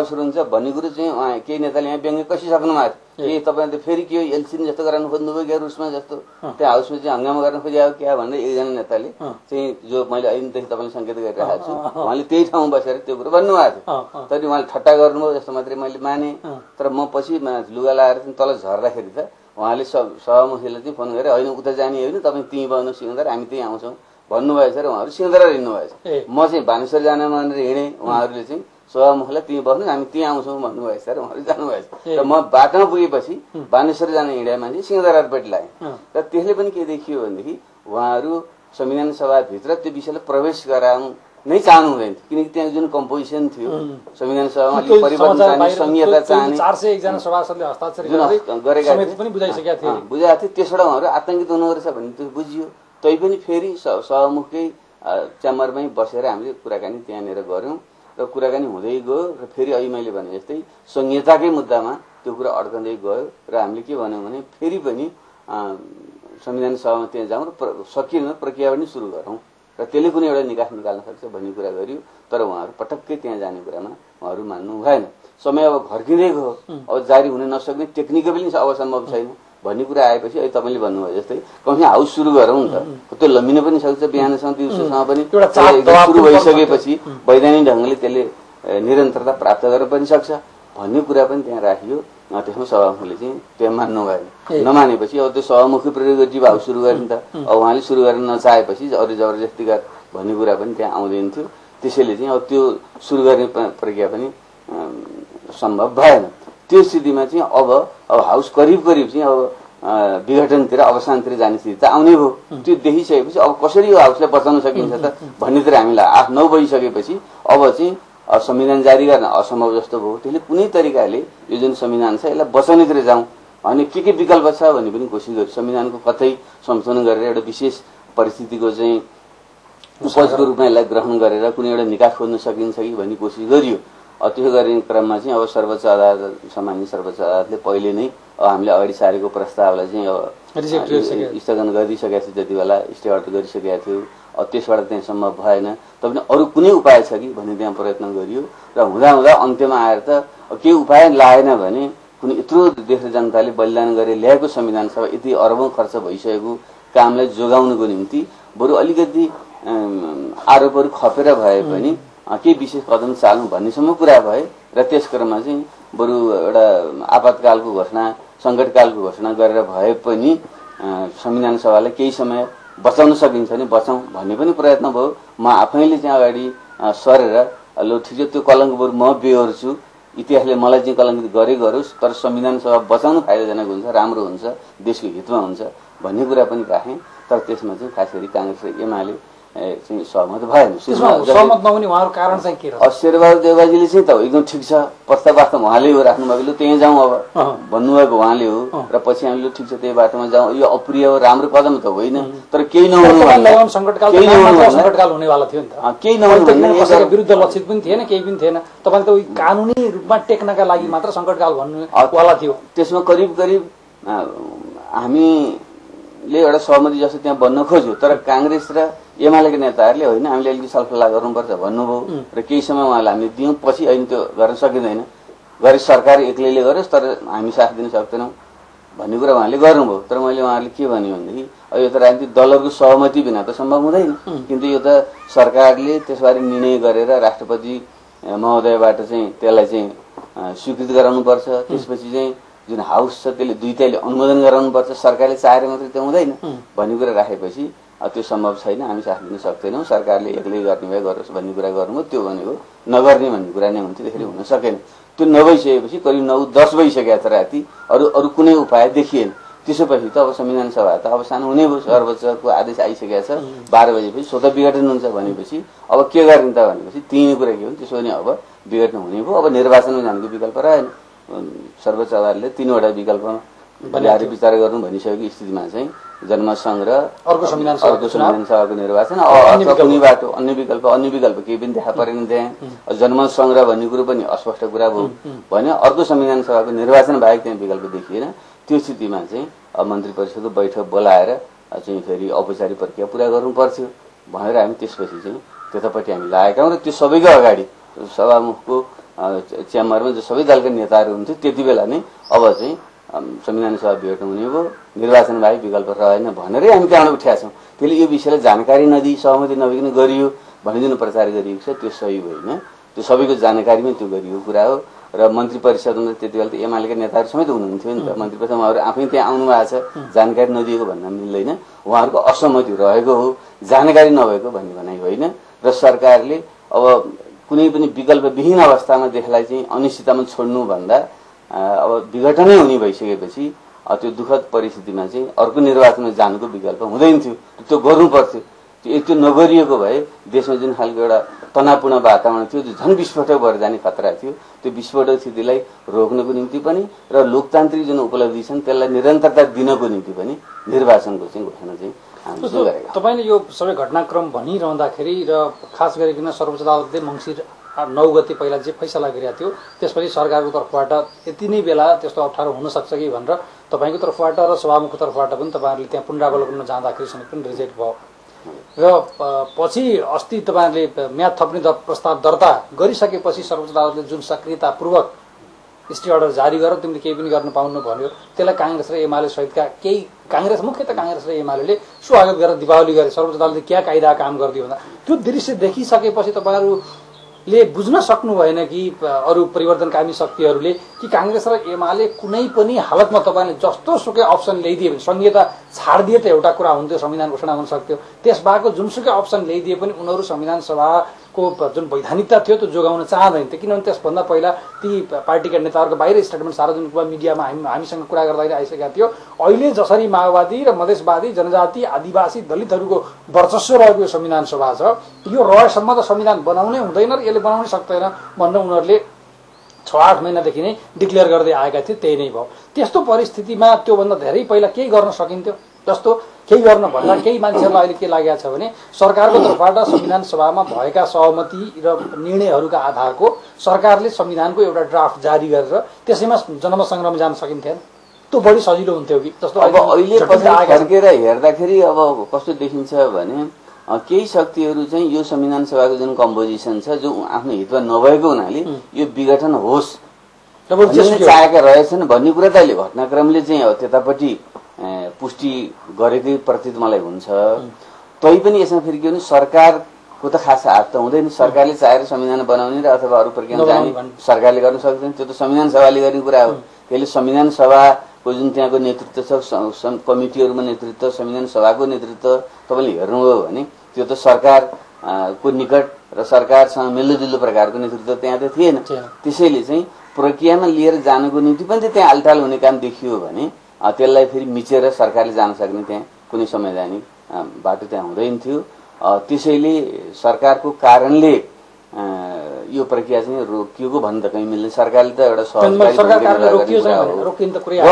सुरु हुन्छ भन्ने कुरो चाहिँ उहाँ केही नेताले यहाँ व्यङ्ग्य कसिसक्नु भएको थियो। ए तपाईँ त फेरि के एलसिन जस्तो गराउनु खोज्नुभयो क्या रुसमा जस्तो त्यहाँ हाउसमा चाहिँ हङ्गामा गर्न खोज्यो क्या भनेर एकजना नेताले चाहिँ जो मैले अहिलेदेखि तपाईँले सङ्केत गरिरहेको छु उहाँले त्यही ठाउँमा बसेर त्यो कुरो भन्नुभएको थियो। तर उहाँले ठट्टा गर्नुभयो जस्तो मात्रै मैले माने। तर म पछि लुगा लगाएर चाहिँ तल झर्दाखेरि त उहाँले सभामुखीलाई चाहिँ फोन गरेर होइन उता जाने होइन तपाईँ त्यहीँ बस्नु सिंहदर हामी त्यहीँ आउँछौँ भन्नुभएछ र उहाँहरू सिंहदरा हिँड्नुभएछ। म चाहिँ बानेश्वर जान भनेर हिँडेँ, उहाँहरूले चाहिँ सभामुखलाई त्यहीँ बस्नु हामी त्यहीँ आउँछौँ भन्नुभएछ र उहाँहरू जानुभएछ र म बाटोमा पुगेपछि बानेश्वर जान हिँडे मान्छे सिंहदरापट्टि लाग्यो र त्यसले पनि के देखियो भनेदेखि उहाँहरू संविधान सभाभित्र त्यो विषयलाई प्रवेश गराउनु नै चाहनु हुँदैन किनकि त्यहाँ जुन कम्पोजिसन थियो संविधान सभामा अलिक परिवर्तन चाहने संहिता चाहने 401 जना सभासदले हस्ताक्षर गरेका पनि बुझाइसकेका थिए बुझाएको थियो। त्यसबाट उहाँहरू आतंकित हुनु रहेछ भन्ने त्यो बुझियो। तैपनि फेरि सभामुखकै च्याम्बरमै बसेर हामीले कुराकानी त्यहाँनिर गऱ्यौँ र कुराकानी हुँदै गयो र फेरि अहिले मैले भने जस्तै संहिताकै मुद्दामा त्यो कुरा अड्कँदै गयो र हामीले के भन्यौँ भने फेरि पनि संविधान सभामा त्यहाँ जाउँ र सकिएन प्रक्रिया पनि सुरु गरौँ र त्यसले कुनै एउटा निकास निकाल्न सक्छ भन्ने कुरा गरियो। तर उहाँहरू पटक्कै त्यहाँ जाने कुरामा उहाँहरू मान्नु भएन। समय अब घर्किँदै गयो, अब जारी हुन नसक्ने टेक्निकली अब सम्भव छैन भन्ने कुरा आएपछि अहिले तपाईँले भन्नुभयो जस्तै कहीँ हाउस सुरु गरौँ नि त त्यो लम्बिन पनि सक्छ बिहानसम्म दिउँसोसम्म पनि सुरु भइसकेपछि वैधानिक ढङ्गले त्यसले निरन्तरता प्राप्त गर्न पनि सक्छ भन्ने कुरा पनि त्यहाँ राखियो। त्यसमा सभामुखले चाहिँ त्यहाँ मान्नु भएन। नमानेपछि अब त्यो सभामुखी प्रेरोगेटिभ हाउस सुरु गर्ने त अब उहाँले सुरु गर्न नचाहेपछि अरू जबरजस्ती गर भन्ने कुरा पनि त्यहाँ आउँदैन थियो। त्यसैले चाहिँ अब त्यो सुरु गर्ने प्रक्रिया पनि सम्भव भएन। त्यो स्थितिमा चाहिँ अब हाउस करिब चाहिँ अब विघटनतिर अवसानतिर जाने स्थिति त आउने भयो। त्यो देखिसकेपछि अब कसरी यो हाउसलाई बचाउन सकिन्छ त भन्नेतिर हामीलाई 8-9 बजिसकेपछि अब चाहिँ संविधान जारी गर्न असम्भव जस्तो भयो। त्यसले कुनै तरिकाले यो जुन संविधान छ यसलाई बचाउनेतिर जाउँ अनि के विकल्प छ भन्ने पनि कोसिस गर्यो। संविधानको कतै संशोधन गरेर एउटा विशेष परिस्थितिको चाहिँ उपजको रूपमा यसलाई ग्रहण गरेर कुनै एउटा निकास खोज्न सकिन्छ कि भन्ने कोसिस गरियो। त्यो गर्ने क्रममा चाहिँ अब सर्वोच्च अदालत सामान्य सर्वोच्च अदालतले पहिले नै हामीले अगाडि सारेको प्रस्तावलाई चाहिँ अब स्थगन गरिसकेका थियो, जति बेला स्टे अर्डर गरिसकेका थियो। त्यसबाट त्यहाँ सम्भव भएन तपाईँ अरू कुनै उपाय छ कि भन्ने त्यहाँ प्रयत्न गरियो र हुँदा अन्त्यमा आएर त केही उपाय लागेन भने कुनै यत्रो देश र जनताले बलिदान गरेर ल्याएको संविधान सभा यति अरबौं खर्च भइसकेको कामलाई जोगाउनको निम्ति बरु अलिकति आरोपहरू खपेर भए पनि केही विशेष कदम चाल्नु भन्नेसम्म कुरा भए र त्यस क्रममा चाहिँ बरु एउटा आपतकालको घोषणा सङ्कटकालको घोषणा गरेर भए पनि संविधान सभालाई केही समय बचाउन सकिन्छ भने बचाउँ भन्ने पनि प्रयत्न भयो। म आफैले चाहिँ अगाडि सरेर ल ठिक छ त्यो कलङ्क बरु म बेहोर्छु, इतिहासले मलाई चाहिँ कलङ्कित गरोस् तर संविधान सभा बचाउनु फाइदाजनक हुन्छ, राम्रो हुन्छ, देशको हितमा हुन्छ भन्ने कुरा पनि राखेँ। तर त्यसमा चाहिँ खास गरी काङ्ग्रेस र एमाले चाहिँ सहमत भएन। सहमत नहुने उहाँको कारण चाहिँ के हो? शेरबहादुर देउवाजीले चाहिँ त एकदम ठिक छ प्रस्ताव वास्तव उहाँले हो राख्नुभएको त्यहीँ जाउँ अब भन्नुभएको उहाँले हो र पछि हामीले ठिक छ त्यही बाटोमा जाउँ यो अप्रिय हो राम्रो कदम त होइन तर केही नहुनु विरुद्ध लक्षित पनि थिएन केही पनि थिएन। तपाईँले त कानुनी रूपमा टेक्नका लागि मात्र सङ्कटकाल भन्नुवाला थियो। त्यसमा करिब हामीले एउटा सहमति जस्तो त्यहाँ बन्न खोज्यो तर काङ्ग्रेस र एमालेका नेताहरूले होइन हामीले अलिकति छलफल गर्नुपर्छ भन्नुभयो र केही समय उहाँलाई हामीले दियौँ। पछि अहिले त्यो गर्न सकिँदैन गरे सरकार एक्लैले गरोस् तर हामी साथ दिन सक्दैनौँ भन्ने कुरा उहाँले गर्नुभयो। तर मैले उहाँहरूले के भन्यो भनेदेखि अब यो त राजनीतिक दलहरूको सहमति बिना त सम्भव हुँदैन, किन्तु यो त सरकारले त्यसबारे निर्णय गरेर राष्ट्रपति महोदयबाट चाहिँ त्यसलाई चाहिँ स्वीकृति गराउनुपर्छ। त्यसपछि चाहिँ जुन हाउस छ त्यसले दुईटैले अनुमोदन गराउनुपर्छ, सरकारले चाहेर मात्रै त हुँदैन भन्ने कुरा राखेपछि त्यो सम्भव छैन, हामी साथ दिन सक्दैनौँ, सरकारले एक्लै गर्ने भए गरोस् भन्ने कुरा गर्नुभयो। त्यो भनेको नगर्ने भन्ने कुरा नै हुन्थ्यो, त्यसरी हुन सकेन। त्यो नभइसकेपछि करिब 9-10 भइसकेको छ राति, अरू कुनै उपाय देखिएन। त्यसपछि त अब संविधान सभा त अब सानो हुने भयो, सर्वोच्चको आदेश आइसकेको छ 12 बजेपछि स्वतः विघटन हुन्छ भनेपछि अब के गर्ने त भनेपछि तीन कुरा के हो, त्यसो भने अब विघटन हुने भयो, अब निर्वाचनमा जानुको विकल्प रहेन। सर्वोच्च अदालतले 3वटा विकल्पमा विचार गर्नु भनिसकेको स्थितिमा चाहिँ जनमत र अर्को संविधान सभाको निर्वाचन कुनै बाटो अन्य विकल्प केही पनि देखा परेन त्यहाँ। जनमत संग्रह भन्ने कुरो पनि अस्पष्ट कुरा भयो भने अर्को संविधान सभाको निर्वाचन बाहेक त्यहाँ विकल्प देखिएन। त्यो स्थितिमा चाहिँ अब मन्त्री परिषदको बैठक बोलाएर चाहिँ फेरि औपचारिक प्रक्रिया पुरा गर्नुपर्थ्यो भनेर हामी त्यसपछि चाहिँ त्यतापट्टि हामी लागेका हौँ। र त्यो सबैको अगाडि सभामुखको च्याम्बरमा जो सबै दलका नेताहरू हुन्थ्यो त्यति बेला नै अब चाहिँ संविधान सभा विघटन हुने भयो, निर्वाचन बाहेक विकल्प रहेन भनेरै हामी त्यहाँबाट उठेका छौँ। त्यसले यो विषयलाई जानकारी नदिई सहमति नभइकन गरियो भन्ने जुन प्रचार गरिएको छ त्यो सही होइन। त्यो सबैको जानकारीमै त्यो गरिएको कुरा हो। र मन्त्री परिषदमा त्यति बेला त एमालेका नेताहरू समेत हुनुहुन्थ्यो नि त, मन्त्री परिषदमा उहाँहरू आफै त्यहाँ आउनु भएको छ, जानकारी नदिएको भन्न मिल्दैन। उहाँहरूको असहमति रहेको हो, जानकारी नभएको भन्ने भनाइ होइन। र सरकारले अब कुनै पनि विकल्पविहीन अवस्थामा देशलाई चाहिँ अनिश्चिततामा छोड्नुभन्दा अब विघटनै हुने भइसकेपछि त्यो दुःखद परिस्थितिमा चाहिँ अर्को निर्वाचनमा जानुको विकल्प हुँदैन थियो, त्यो गर्नुपर्थ्यो। त्यो नगरिएको भए देशमा जुन खालको एउटा तनावपूर्ण वातावरण थियो, झन् विस्फोटक भएर जाने खतरा थियो, त्यो विस्फोटक स्थितिलाई रोक्नको निम्ति पनि र लोकतान्त्रिक जुन उपलब्धि छन् त्यसलाई निरन्तरता दिनको निम्ति पनि निर्वाचनको चाहिँ घोषणा चाहिँ हामीले गरेका। तपाईँले यो सबै घटनाक्रम भनिरहँदाखेरि र खास गरिकन सर्वोच्च अदालतले मङ्सिर 9 गते पहिला जे फैसला गरेको थियो त्यसपछि सरकारको तर्फबाट यति नै बेला त्यस्तो अप्ठ्यारो हुन सक्छ कि भनेर तपाईँको तर्फबाट र सभामुखको तर्फबाट पनि तपाईँहरूले त्यहाँ पुनरावलोकनमा जाँदाखेरि समेत पनि रिजेक्ट भयो। र पछि अस्ति तपाईँहरूले म्याद थप्ने प्रस्ताव दर्ता गरिसकेपछि सर्वोच्च अदालतले जुन सक्रियतापूर्वक स्टे अर्डर जारी गरेर तिमीले केही पनि गर्न पाउनु भन्यो, त्यसलाई काङ्ग्रेस र एमाले सहितका केही मुख्यतः काङ्ग्रेस र एमाले स्वागत गरेर दीपावली गरे। सर्वोच्च अदालतले क्या कायदा काम गरिदियो भन्दा त्यो दृश्य देखिसकेपछि तपाईँहरूले बुझ्न सक्नु भएन कि अरू परिवर्तनकामी शक्तिहरूले कि काङ्ग्रेस र एमाले कुनै पनि हालतमा तपाईँले जस्तो सुकै अप्सन ल्याइदिए भने संहिता छाडिदिए त एउटा कुरा हुन्थ्यो, संविधान घोषणा हुन सक्थ्यो। त्यसबाहेक जुनसुकै अप्सन ल्याइदिए पनि उनीहरू संविधान सभाको जुन वैधानिकता थियो त्यो जोगाउन चाहँदैन थियो, किनभने त्यसभन्दा पहिला ती पार्टीका नेताहरूको बाहिर स्टेटमेन्ट सार्वजनिक रूपमा मिडियामा हामीसँग कुरा गर्दाखेरि आइसकेका थियो। अहिले जसरी माओवादी र मधेसवादी जनजाति आदिवासी दलितहरूको वर्चस्व रहेको यो संविधान सभा छ, यो रहेसम्म त संविधान बनाउनै हुँदैन र यसले बनाउनै सक्दैन भनेर उनीहरूले 6-8 महिनादेखि नै डिक्लेयर गर्दै आएका थिए। त्यही नै भयो। त्यस्तो परिस्थितिमा त्योभन्दा धेरै पहिला केही गर्न सकिन्थ्यो। जस्तो केही गर्न भन्दा केही मान्छेहरूलाई अहिले के लागेको छ भने सरकारको तर्फबाट संविधान सभामा भएका सहमति र निर्णयहरूका आधारको सरकारले संविधानको एउटा ड्राफ्ट जारी गरेर त्यसैमा जनमत संग्रहमा जान सकिन्थेन, त्यो बढी सजिलो हुन्थ्यो कि जस्तो अब अहिले फर्केर हेर्दाखेरि अब कस्तो देखिन्छ भने केही शक्तिहरू चाहिँ यो संविधान सभाको जुन कम्पोजिसन छ जो आफ्नो हितमा नभएको हुनाले यो विघटन होस् चाहेका रहेछन् भन्ने कुरा त अहिले घटनाक्रमले चाहिँ अब त्यतापट्टि पुष्टि गरेकै प्रतीत मलाई हुन्छ। तैपनि यसमा फेरि के भने सरकारको त खास हात त हुँदैन। सरकारले चाहेर संविधान बनाउने र अथवा अरू प्रक्रिया जाने सरकारले गर्न सक्दैन, त्यो त संविधान सभाले गर्ने कुरा हो। त्यसले संविधान सभाको जुन त्यहाँको नेतृत्व छ, कमिटीहरूमा नेतृत्व, संविधान सभाको नेतृत्व तपाईँले हेर्नुभयो भने त्यो त सरकारको निकट र सरकारसँग मिल्दोजुल्दो प्रकारको नेतृत्व त्यहाँ त थिएन। त्यसैले चाहिँ प्रक्रियामा लिएर जानुको निम्ति पनि त्यहाँ आलटाल हुने काम देखियो भने त्यसलाई फेरि मिचेर सरकारले जान सक्ने त्यहाँ कुनै संवैधानिक बाटो त्यहाँ हुँदैन थियो। त्यसैले सरकारको कारणले यो प्रक्रिया चाहिँ रोकिएको भन्नु त कहीँ मिल्दैन। सरकारले त एउटा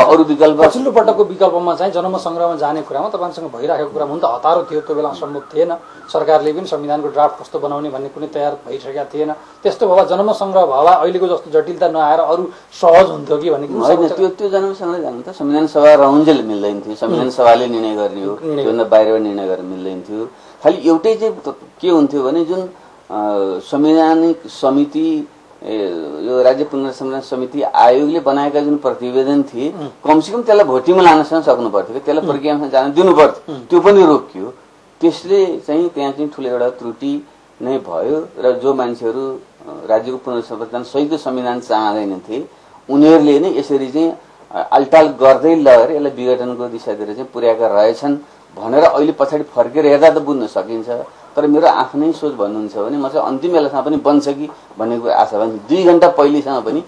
अरू विकल्प पछिल्लो पटकको विकल्पमा चाहिँ जनमत संग्रहमा जाने कुरामा तपाईँसँग भइराखेको कुरा हुन त हतारो थियो, त्यो बेला सम्भव थिएन। सरकारले पनि संविधानको ड्राफ्ट कस्तो बनाउने भन्ने कुनै तयार भइसकेका थिएन। त्यस्तो भए जनमत संग्रह भए अहिलेको जस्तो जटिलता नआएर अरू सहज हुन्थ्यो कि भन्ने त्यो जनमत संग्रह जानु त संविधान सभा रहन्जेल मिल्दैन थियो। संविधान सभाले निर्णय गर्ने हो, त्योभन्दा बाहिरबाट निर्णय गर्न मिल्दैन थियो। खालि एउटै चाहिँ के हुन्थ्यो भने जुन संवैधानिक समिति यो राज्य पुनर्संरचना समिति आयोगले बनाएका जुन प्रतिवेदन थिए कमसेकम त्यसलाई भोटिङमा लान सक्नु पर्थ्यो, त्यसलाई प्रक्रियामा जान दिनु पर्थ्यो, त्यो पनि रोकियो। त्यसले चाहिँ त्यहाँ चाहिँ ठुलो एउटा त्रुटि नै भयो र जो मान्छेहरू राज्यको पुनर्संरचना सहितको संविधान चाहँदैनथे उनीहरूले नै यसरी चाहिँ अल्टाल गर्दै लगेर यसलाई विघटनको दिशातिर चाहिँ पुर्याएका रहेछन् भनेर अहिले पछाडि फर्केर हेर्दा त बुझ्न सकिन्छ। तर मेरो आफ्नै सोच भन्नुहुन्छ भने म चाहिँ अन्तिम बेलासम्म पनि बन्छ कि भन्ने आशा भने 2 घण्टा पहिलेसम्म पनि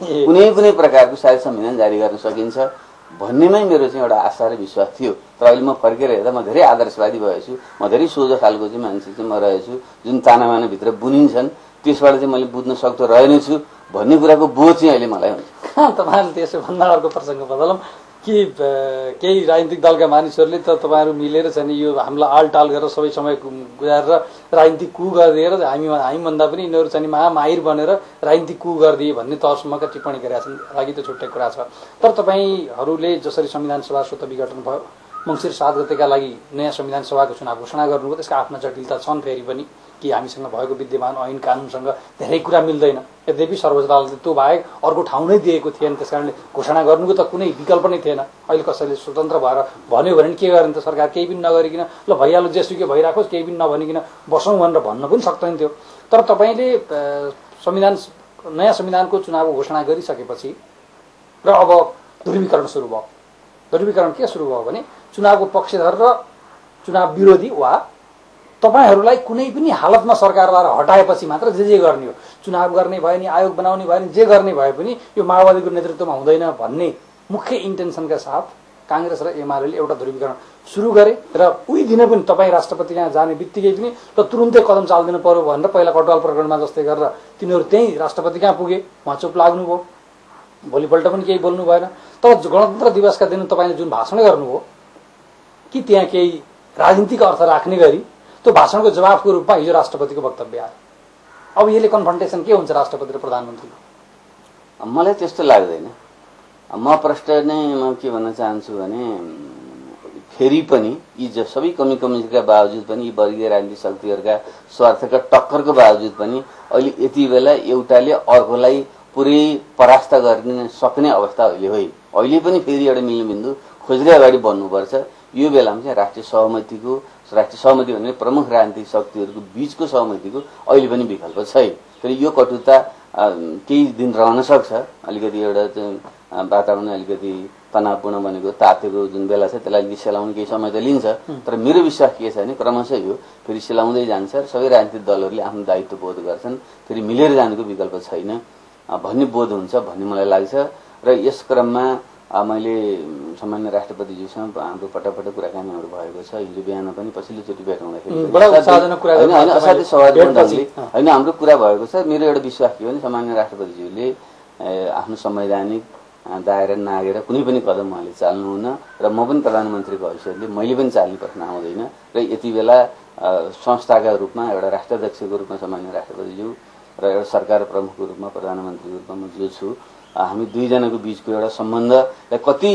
कुनै प्रकारको सायद संविधान जारी गर्न सकिन्छ भन्नेमै मेरो चाहिँ एउटा आशा र विश्वास थियो। तर अहिले म फर्केर हेर्दा म धेरै आदर्शवादी भएछु, म धेरै सोझो खालको चाहिँ मान्छे चाहिँ म रहेछु। जुन तानामानाभित्र बुनिन्छन् त्यसबाट चाहिँ मैले बुझ्न सक्दो रहेनछु भन्ने कुराको बोध चाहिँ अहिले मलाई हुन्छ। तपाईँहरूले त्यसो भन्दा अर्को प्रसङ्ग बदलौँ कि केही राजनीतिक दलका मानिसहरूले त तपाईँहरू मिलेर चाहिँ यो हामीलाई आलटाल गरेर सबै समय गुजारेर राजनीतिक कु गरिदिएर हामीभन्दा पनि यिनीहरू चाहिँ महामाहिर बनेर राजनीतिक कु गरिदिए भन्ने तहसम्मका टिप्पणी गरेका छन्। लागि त छुट्टै कुरा छ। तर तपाईँहरूले जसरी संविधान सभा स्वत विघटन भयो, मङ्सिर 7 गतेका लागि नयाँ संविधान सभाको चुनाव घोषणा गर्नुभयो, त्यसका आफ्ना जटिलता छन् फेरि पनि कि हामीसँग भएको विद्यमान ऐन कानुनसँग धेरै कुरा मिल्दैन। यद्यपि सर्वोच्च अदालतले त्यो बाहेक अर्को ठाउँ नै दिएको थिएन, त्यसकारणले घोषणा गर्नुको त कुनै विकल्प नै थिएन। अहिले कसैले स्वतन्त्र भएर भन्यो भने के गर्ने त, सरकार केही पनि नगरिकन ल भइहाल्यो जेसुकै भइराखोस् केही पनि नभनिकन बसौँ भनेर भन्न पनि सक्दैन थियो। तर तपाईँले नयाँ संविधानको चुनाव घोषणा गरिसकेपछि र अब ध्रुवीकरण सुरु भयो। ध्रुवीकरण के सुरु भयो भने चुनावको पक्षधर र चुनाव विरोधी वा तपाईहरूलाई कुनै पनि हालतमा सरकारबाट हटाएपछि मात्र जे गर्ने हो, चुनाव गर्ने भयो नि, आयोग बनाउने भयो नि, जे गर्ने भए पनि यो माओवादीको नेतृत्वमा हुँदैन भन्ने मुख्य इन्टेन्सनका साथ कांग्रेस र एमाले एउटा ध्रुवीकरण सुरु गरे। र उही दिन पनि तपाईँ राष्ट्रपति कहाँ जाने बित्तिकै पनि र तुरुन्तै कदम चाल्दिनु पर्यो भनेर पहिला कटवाल प्रकरणमा जस्तै गरेर तिनीहरू त्यहीँ राष्ट्रपति कहाँ पुगे, उहाँ चुप लाग्नुभयो, भोलिपल्ट पनि केही बोल्नु भएन। तर गणतन्त्र दिवसका दिन तपाईँले जुन भाषण गर्नुभयो कि त्यहाँ केही राजनीतिक अर्थ राख्ने गरी त्यो भाषणको जवाफको रूपमा हिजो राष्ट्रपतिको वक्तव्य आयो। अब यसले कन्फ्रन्टेसन के हुन्छ राष्ट्रपति र प्रधानमन्त्रीको? मलाई त्यस्तो लाग्दैन। म प्रष्ट नै म के भन्न चाहन्छु भने फेरि पनि यी सबै कमी कमजोरीका बावजुद पनि यी वर्गीय राजनीतिक शक्तिहरूका स्वार्थका टक्करको बावजुद पनि अहिले यति बेला एउटाले अर्कोलाई पुरै परास्त गर्न सक्ने अवस्था अहिले होइन। अहिले पनि फेरि एउटा मिल्ने खोज्दै अगाडि बढ्नुपर्छ। यो बेलामा चाहिँ राष्ट्रिय सहमति भन्ने प्रमुख राजनीतिक शक्तिहरूको बीचको सहमतिको अहिले पनि विकल्प छैन। तर यो कटुता केही दिन रहन सक्छ। अलिकति एउटा वातावरण अलिकति तनावपूर्ण बनेको तातेको जुन बेला छ त्यसलाई सेलाउन केही समय त लिन्छ। तर मेरो विश्वास के छ भने क्रमशः यो फेरि सेलाउँदै जान्छ र सबै राजनीतिक दलहरूले आफ्नो दायित्व बोध गर्छन्। फेरि मिलेर जानुको विकल्प छैन भन्ने बोध हुन्छ भन्ने मलाई लाग्छ। र यस क्रममा मैले सामान्य राष्ट्रपतिज्यूसँग हाम्रो पटक कुराकानीहरू भएको छ। हिजो बिहान पनि पछिल्लोचोटि भेट हुँदाखेरि असाध्यै स्वाभाविक ढङ्गले होइन हाम्रो कुरा भएको छ। मेरो एउटा विश्वास के हो भने सामान्य राष्ट्रपतिज्यूले आफ्नो संवैधानिक दायरा नागेर कुनै पनि कदम उहाँले चाल्नुहुन्न र म पनि प्रधानमन्त्रीको हैसियतले मैले पनि चालिपर्न आउँदैन। र यति बेला संस्थाका रूपमा एउटा राष्ट्राध्यक्षको रूपमा सामान्य राष्ट्रपतिज्यू र एउटा सरकार प्रमुखको रूपमा प्रधानमन्त्रीको रूपमा म जो छु, हामी दुईजनाको बीचको एउटा सम्बन्धलाई कति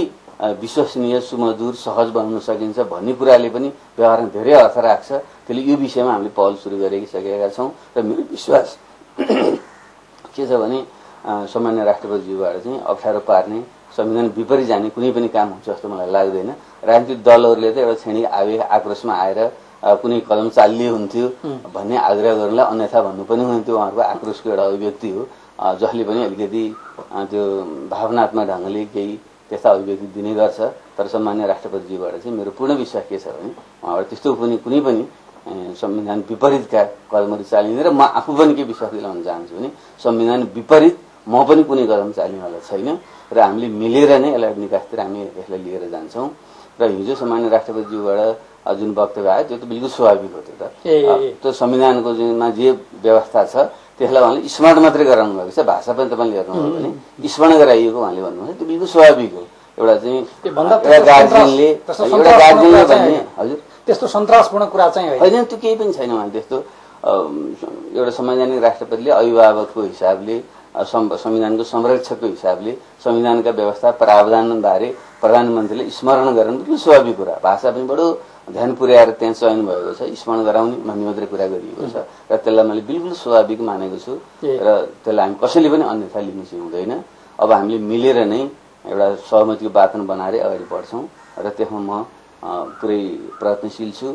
विश्वसनीय, सुमधुर, सहज बनाउन सकिन्छ भन्ने कुराले पनि व्यवहारमा धेरै अर्थ राख्छ। त्यसले यो विषयमा हामीले पहल सुरु गरिसकेका छौँ। र मेरो विश्वास के छ भने सामान्य राष्ट्रपतिज्यूबाट चाहिँ अप्ठ्यारो पार्ने, संविधान विपरीत जाने कुनै पनि काम हुन्छ जस्तो मलाई लाग्दैन। राजनीतिक दलहरूले त एउटा क्षणिक आक्रोशमा आएर कुनै कदम चालिए हुन्थ्यो भन्ने आग्रह गर्नलाई अन्यथा भन्नु पनि हुन्थ्यो। उहाँहरूको आक्रोशको एउटा अभिव्यक्ति हो जसले पनि अलिकति त्यो भावनात्मक ढङ्गले केही त्यस्ता अभिव्यक्ति दिने गर्छ। तर सामान्य राष्ट्रपतिज्यूबाट चाहिँ मेरो पूर्ण विश्वास के छ भने उहाँबाट त्यस्तो कुनै पनि संविधान विपरीतका कदमहरू चालिने र म आफू पनि के विश्वास दिलाउन चाहन्छु भने संविधान विपरीत म पनि कुनै कदम चाल्नेवाला छैन र हामीले मिलेर नै यसलाई निकासतिर हामी यसलाई लिएर जान्छौँ। र हिजो सामान्य राष्ट्रपतिज्यूबाट जुन वक्तव्य आयो त्यो त बिल्कुल स्वाभाविक हो। त्यो संविधानको जुनमा जे व्यवस्था छ त्यसलाई उहाँले स्मरण मात्रै गराउनु भएको छ। भाषा पनि तपाईँले हेर्नुभयो भने स्मरण गराइएको उहाँले भन्नुभयो, त्यो बिल्कुल स्वाभाविक हो। एउटा चाहिँ गार्जियनले भन्ने हजुर त्यस्तो सन्तासपूर्ण कुरा चाहिँ होइन, त्यो केही पनि छैन। उहाँले त्यस्तो एउटा संवैधानिक राष्ट्रपतिले अभिभावकको हिसाबले, संविधानको संरक्षकको हिसाबले संविधानका व्यवस्था प्रावधानबारे प्रधानमन्त्रीले स्मरण गर्न बिल्कुल स्वाभाविक कुरा। भाषा पनि बडो ध्यान पुर्याएर त्यहाँ चयन भएको छ, स्मरण गराउने भन्ने मात्रै कुरा गरिएको छ र त्यसलाई मैले बिल्कुल स्वाभाविक मानेको छु र त्यसलाई हामी कसैले पनि अन्यथा लिनु चाहिँ हुँदैन। अब हामीले मिलेर नै एउटा सहमतिको वातावरण बनाएर अगाडि बढ्छौँ र त्यसमा म पुरै प्रयत्नशील छु।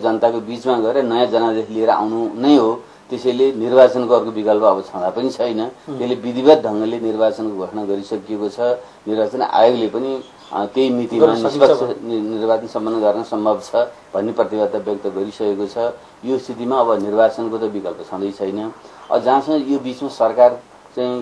जनताको बीचमा गएर नयाँ जनादेश लिएर आउनु नै हो। त्यसैले निर्वाचनको अर्को विकल्प अब छँदा पनि छैन। त्यसले विधिवत ढङ्गले निर्वाचनको घोषणा गरिसकिएको छ। निर्वाचन आयोगले पनि त्यही मितिमा निष्पक्ष निर्वाचन सम्पन्न गर्न सम्भव छ भन्ने प्रतिबद्धता व्यक्त गरिसकेको छ। यो स्थितिमा अब निर्वाचनको त विकल्प छँदै छैन। जहाँसम्म यो बीचमा सरकार चाहिँ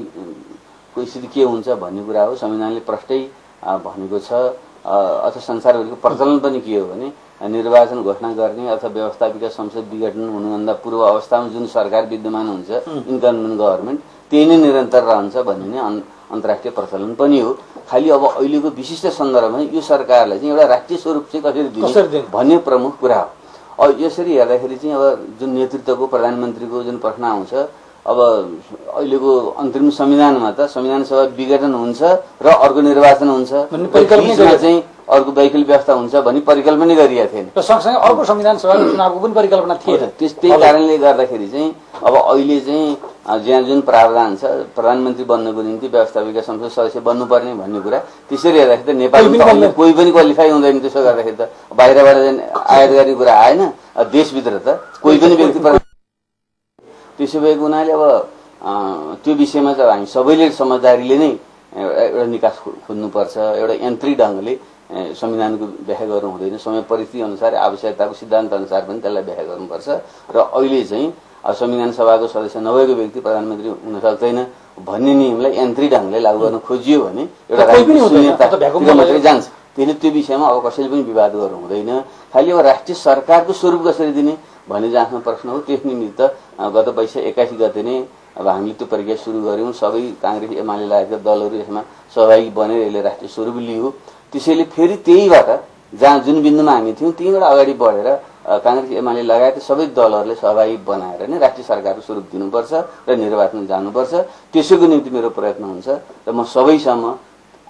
को स्थिति के हुन्छ भन्ने कुरा हो। संविधानले प्रष्टै भनेको छ अथवा संसारभरिको प्रचलन पनि के हो भने निर्वाचन घोषणा गर्ने अथवा व्यवस्थापिका संसद विघटन हुनुभन्दा पूर्व अवस्थामा जुन सरकार विद्यमान हुन्छ इन्कम्बेन्ट गभर्मेन्ट त्यही नै निरन्तर रहन्छ भन्ने नै अन्तर्राष्ट्रिय प्रचलन पनि हो। खालि अब अहिलेको विशिष्ट सन्दर्भमा यो सरकारलाई चाहिँ एउटा राष्ट्रिय स्वरूप चाहिँ कसरी दिने भन्ने प्रमुख कुरा हो। अब यसरी हेर्दाखेरि चाहिँ अब जुन नेतृत्वको प्रधानमन्त्रीको जुन प्रश्न आउँछ, अब अहिलेको अन्तरिम संविधानमा त संविधान सभा विघटन हुन्छ र अर्को निर्वाचन हुन्छ, चाहिँ अर्को वैकल्पिक व्यवस्था हुन्छ भन्ने परिकल्पना गरिएको थिएन र सँगसँगै अर्को संविधान सभाको चुनावको पनि परिकल्पना थिएन। त्यही कारणले गर्दाखेरि चाहिँ अब अहिले चाहिँ जहाँ जुन प्रावधान छ प्रधानमन्त्री बन्नको निम्ति व्यवस्थापिका संसद सदस्य बन्नुपर्ने भन्ने कुरा त्यसरी हेर्दाखेरि त नेपालमा कोही पनि क्वालिफाई हुँदैन। त्यसो गर्दाखेरि त बाहिरबाट आयात गर्ने कुरा आएन, देशभित्र त कोही पनि व्यक्ति त्यसो भएको हुनाले अब त्यो विषयमा चाहिँ हामी सबैले समझदारीले नै एउटा निकास खोज्नुपर्छ। एउटा यन्त्रिक ढङ्गले संविधानको व्याख्या गर्नु हुँदैन। समय परिस्थिति अनुसार आवश्यकताको सिद्धान्त अनुसार पनि त्यसलाई व्याख्या गर्नुपर्छ र अहिले चाहिँ संविधान सभाको सदस्य नभएको व्यक्ति प्रधानमन्त्री हुन सक्दैन भन्ने नियमलाई यन्त्रिक ढङ्गले लागू गर्न खोजियो भने एउटा मात्रै जान्छ। त्यसले त्यो विषयमा अब कसैले पनि विवाद गर्नु हुँदैन। खालि अब राष्ट्रिय सरकारको स्वरूप कसरी दिने भन्ने जहाँसम्म प्रश्न हो त्यस निमित्त गत वैशाख 81 गते नै अब हामीले त्यो प्रक्रिया सुरु गर्यौं। सबै कांग्रेस एमाले लगायतका दलहरू यसमा सहभागी बनेर यसले राष्ट्रिय स्वरूप लियो। त्यसैले फेरि त्यहीबाट जहाँ जुन बिन्दुमा हामी थियौं त्यहीबाट अगाडि बढेर कांग्रेस एमाले लगायत सबै दलहरूले सहभागी बनाएर नै राष्ट्रिय सरकारको स्वरूप दिनुपर्छ र निर्वाचन जानुपर्छ। त्यसैको निम्ति मेरो प्रयत्न हुन्छ र म सबैसम्म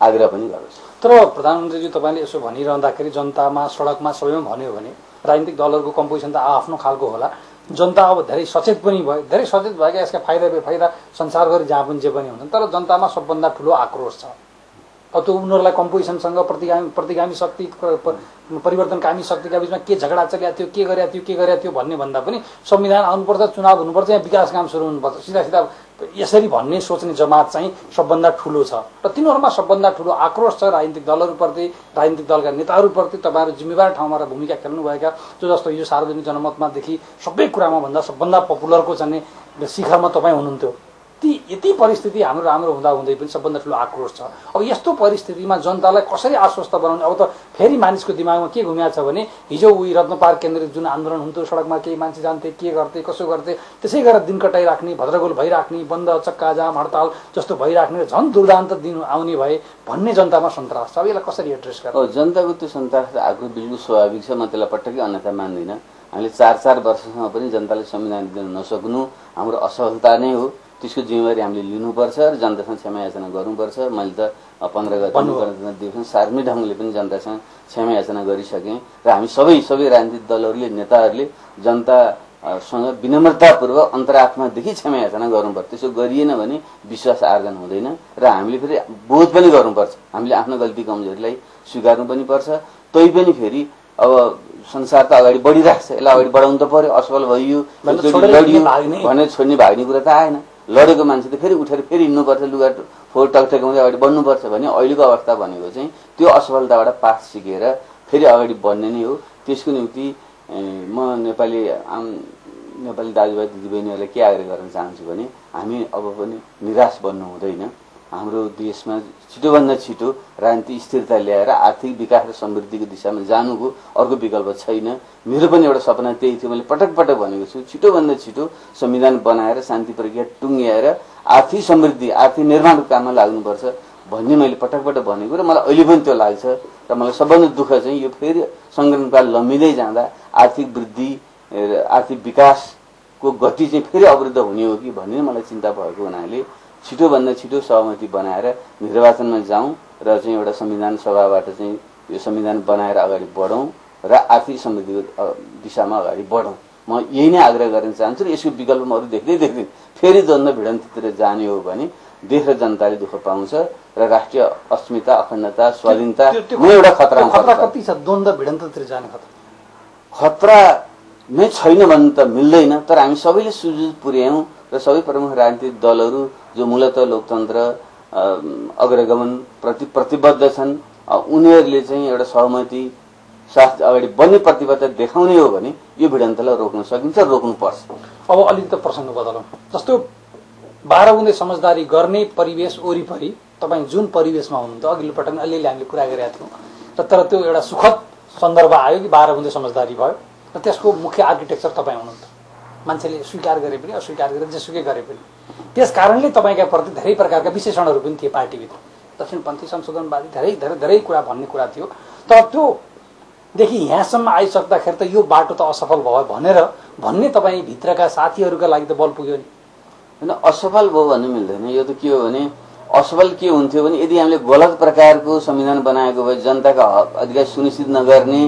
आग्रह पनि गर्छु। तर प्रधानमन्त्रीजी तपाईले यसो भनिरहँदाखेरि जनतामा सडकमा सबैमा भन्यो भने राजनीतिक दलहरूको कम्पोजिसन त आफ्नो खालको होला। जनता अब धेरै सचेत पनि भयो, धेरै सचेत भएका यसका फाइदा बेफाइदा संसारभरि जहाँ पनि जे पनि हुन्छन्। तर जनतामा सबभन्दा ठूलो आक्रोश छ। अब त्यो उनीहरूलाई कम्पोजिसनसँग प्रतिगामी शक्ति परिवर्तनकामी शक्तिका बीचमा के झगडा चलिरहेको थियो, के गरेको थियो भन्ने भन्दा पनि संविधान आउनुपर्छ, चुनाव हुनुपर्छ, यहाँ विकास काम सुरु हुनुपर्छ, सीधा सीधा यसरी भन्ने सोच्ने जमात चाहिँ सबभन्दा ठूलो छ र तिनीहरूमा सबभन्दा ठूलो आक्रोश छ राजनीतिक दलहरूप्रति, राजनीतिक दलका नेताहरूप्रति। तपाईँहरू जिम्मेवार ठाउँमा र भूमिका खेल्नुभएका जो जस्तो यो सार्वजनिक जनमतमादेखि सबै कुरामा भन्दा सबभन्दा पपुलरको चाहिँ शिखरमा तपाईँ हुनुहुन्थ्यो। यति परिस्थिति हाम्रो राम्रो हुँदा हुँदै पनि सबभन्दा ठूलो आक्रोश छ। अब यस्तो परिस्थितिमा जनतालाई कसरी आश्वस्त बनाउने? अब त फेरि मानिसको दिमागमा के घुमिया छ भने हिजो उही रत्न पार्क केन्द्रित जुन आन्दोलन हुन्थ्यो, सडकमा केही मान्छे जान्थे, के गर्थे, कसो गर्थे, त्यसै गरेर दिन कटाइराख्ने, भद्रगोल भइराख्ने, बन्द चक्काजाम हडताल जस्तो भइराख्ने, झन् दुर्दान्त दिन आउने भए भन्ने जनतामा सन्तास छ। अब यसलाई कसरी एड्रेस गर्ने? जनताको त्यो सन्तास आक्रोश बिल्कुल स्वाभाविक छ। म त्यसलाई पटक्कै अन्यथा मान्दिनँ। हामीले 4 वर्षसम्म पनि जनताले संविधान दिन नसक्नु हाम्रो असफलता नै हो। त्यसको जिम्मेवारी हामीले लिनुपर्छ र जनतासँग क्षमा याचना गर्नुपर्छ। मैले त 15 गते दिवस सार्वजनिक ढङ्गले पनि जनतासँग क्षमा याचना गरिसकेँ र हामी सबै राजनीतिक दलहरूले, नेताहरूले जनतासँग विनम्रतापूर्वक अन्तरात्मादेखि क्षमा याचना गर्नुपर्छ। त्यसो गरिएन भने विश्वास आर्जन हुँदैन र हामीले फेरि बोध पनि गर्नुपर्छ। हामीले आफ्नो गल्ती कमजोरीलाई स्वीकार्नु पनि पर्छ। तै पनि फेरि अब संसार त अगाडि बढिरहेको छ, यसलाई अगाडि बढाउनु त पर्यो। असफल भइयो भनेर छोड्ने भाग्ने कुरा त आएन। लडेको मान्छे त फेरि उठेर फेरि हिँड्नुपर्छ, लुगा फोहोर टकटकाउँदै अगाडि बढ्नुपर्छ भने अहिलेको अवस्था भनेको चाहिँ त्यो असफलताबाट पाठ सिकेर फेरि अगाडि बढ्ने नै हो। त्यसको निम्ति म नेपाली दाजुभाइ दिदीबहिनीहरूलाई के आग्रह गर्न चाहन्छु भने हामी अब पनि निराश बन्नु हुँदैन। हाम्रो देशमा छिटोभन्दा छिटो राजनीतिक स्थिरता ल्याएर आर्थिक विकास र समृद्धिको दिशामा जानुको अर्को विकल्प छैन। मेरो पनि एउटा सपना त्यही थियो। मैले पटक पटक भनेको छु, छिटोभन्दा छिटो संविधान बनाएर शान्ति प्रक्रिया टुङ्ग्याएर आर्थिक समृद्धि, आर्थिक निर्माणको काममा लाग्नुपर्छ भन्ने मैले पटक पटक भनेको र मलाई अहिले पनि त्यो लाग्छ। र मलाई सबभन्दा दुःख चाहिँ यो फेरि संग्रामकाल लम्बिँदै जाँदा आर्थिक वृद्धि, आर्थिक विकासको को गति चाहिँ फेरि अवरुद्ध हुने हो कि भन्ने मलाई चिन्ता भएको हुनाले छिटोभन्दा छिटो सहमति बनाएर निर्वाचनमा जाउँ र चाहिँ एउटा संविधान सभाबाट चाहिँ यो संविधान बनाएर अगाडि बढौँ र आर्थिक समृद्धिको दिशामा अगाडि बढौँ। म यही नै आग्रह गर्न चाहन्छु र यसको विकल्पमा अरू देख्दै फेरि द्वन्द्व भिडन्ततिर जाने हो भने देश र जनताले दुःख पाउँछ र राष्ट्रिय अस्मिता, अखण्डता, स्वाधीनता एउटा खतरा कति छ? द्वन्द्व भिडन्ततिर जाने खतरा नै छैन भन्नु त मिल्दैन, तर हामी सबैले सुझाव पुर्यायौं र सबै प्रमुख राजनीतिक दलहरू जो मूलतः लोकतन्त्र अग्रगमन प्रति प्रतिबद्ध छन् उनीहरूले चाहिँ एउटा सहमति साथ अगाडि बढ्ने प्रतिबद्धता देखाउने हो भने यो भिडन्तलाई रोक्न सकिन्छ, रोक्नुपर्छ। अब अलिकति प्रसङ्ग बदलौँ। जस्तो 12 बुँदे समझदारी गर्ने परिवेश वरिपरि तपाईँ जुन परिवेशमा हुनुहुन्थ्यो, अघिल्लो पटक अलिअलि हामीले कुरा गरेका थियौँ र तर त्यो एउटा सुखद सन्दर्भ आयो कि 12 बुँदे समझदारी भयो र त्यसको मुख्य आर्किटेक्चर तपाईँ हुनुहुन्थ्यो। मान्छेले स्वीकार गरे पनि अस्वीकार गरे जेसुकै गरे पनि त्यस कारणले तपाईँका प्रति धेरै प्रकारका विशेषणहरू पनि थिए पार्टीभित्र। दक्षिणपन्थी संशोधनवादी धेरै कुरा भन्ने कुरा थियो। तर त्यो देखि यहाँसम्म आइसक्दाखेरि त यो बाटो त असफल भयो भन्ने तपाईँ भित्रका साथीहरूका लागि त बल पुग्यो नि। हैन, असफल भयो भन्नु मिल्दैन। यो त के हो भने असफल के हुन्थ्यो भने यदि हामीले गलत प्रकारको संविधान बनाएको भए, जनताका अधिकार सुनिश्चित नगर्ने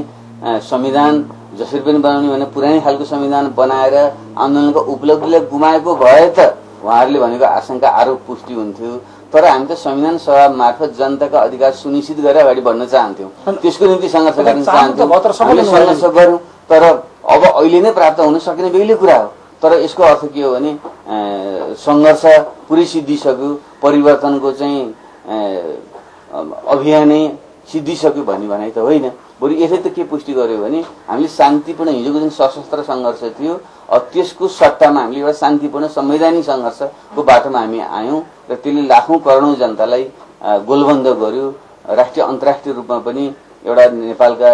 संविधान जसरी पनि बनाउने भने पुरानै खालको संविधान बनाएर आन्दोलनको उपलब्धिलाई गुमाएको भए त उहाँहरूले भनेको आशंका आरोप पुष्टि हुन्थ्यो। तर हामी त संविधान सभा मार्फत जनताका अधिकार सुनिश्चित गरेर अगाडि बढ्न चाहन्थ्यौं, त्यसको निम्ति सङ्घर्ष गर्न चाहन्थ्यौं गऱ्यौं। तर अब अहिले नै प्राप्त हुन सकिने बेग्लै कुरा हो। तर यसको अर्थ के हो भने सङ्घर्ष पुरै सिद्धिसक्यो, परिवर्तनको चाहिँ अभियानै सिद्धिसक्यो भन्ने भनाइ त होइन। बरु यसले त के पुष्टि गर्यो भने हामीले शान्तिपूर्ण हिजोको जुन सशस्त्र सङ्घर्ष थियो त्यसको सट्टामा हामीले एउटा शान्तिपूर्ण संवैधानिक सङ्घर्षको बाटोमा हामी आयौं र त्यसले लाखौं करोडौं जनतालाई गोलबन्द गर्यो। राष्ट्रिय अन्तर्राष्ट्रिय रूपमा पनि एउटा नेपालका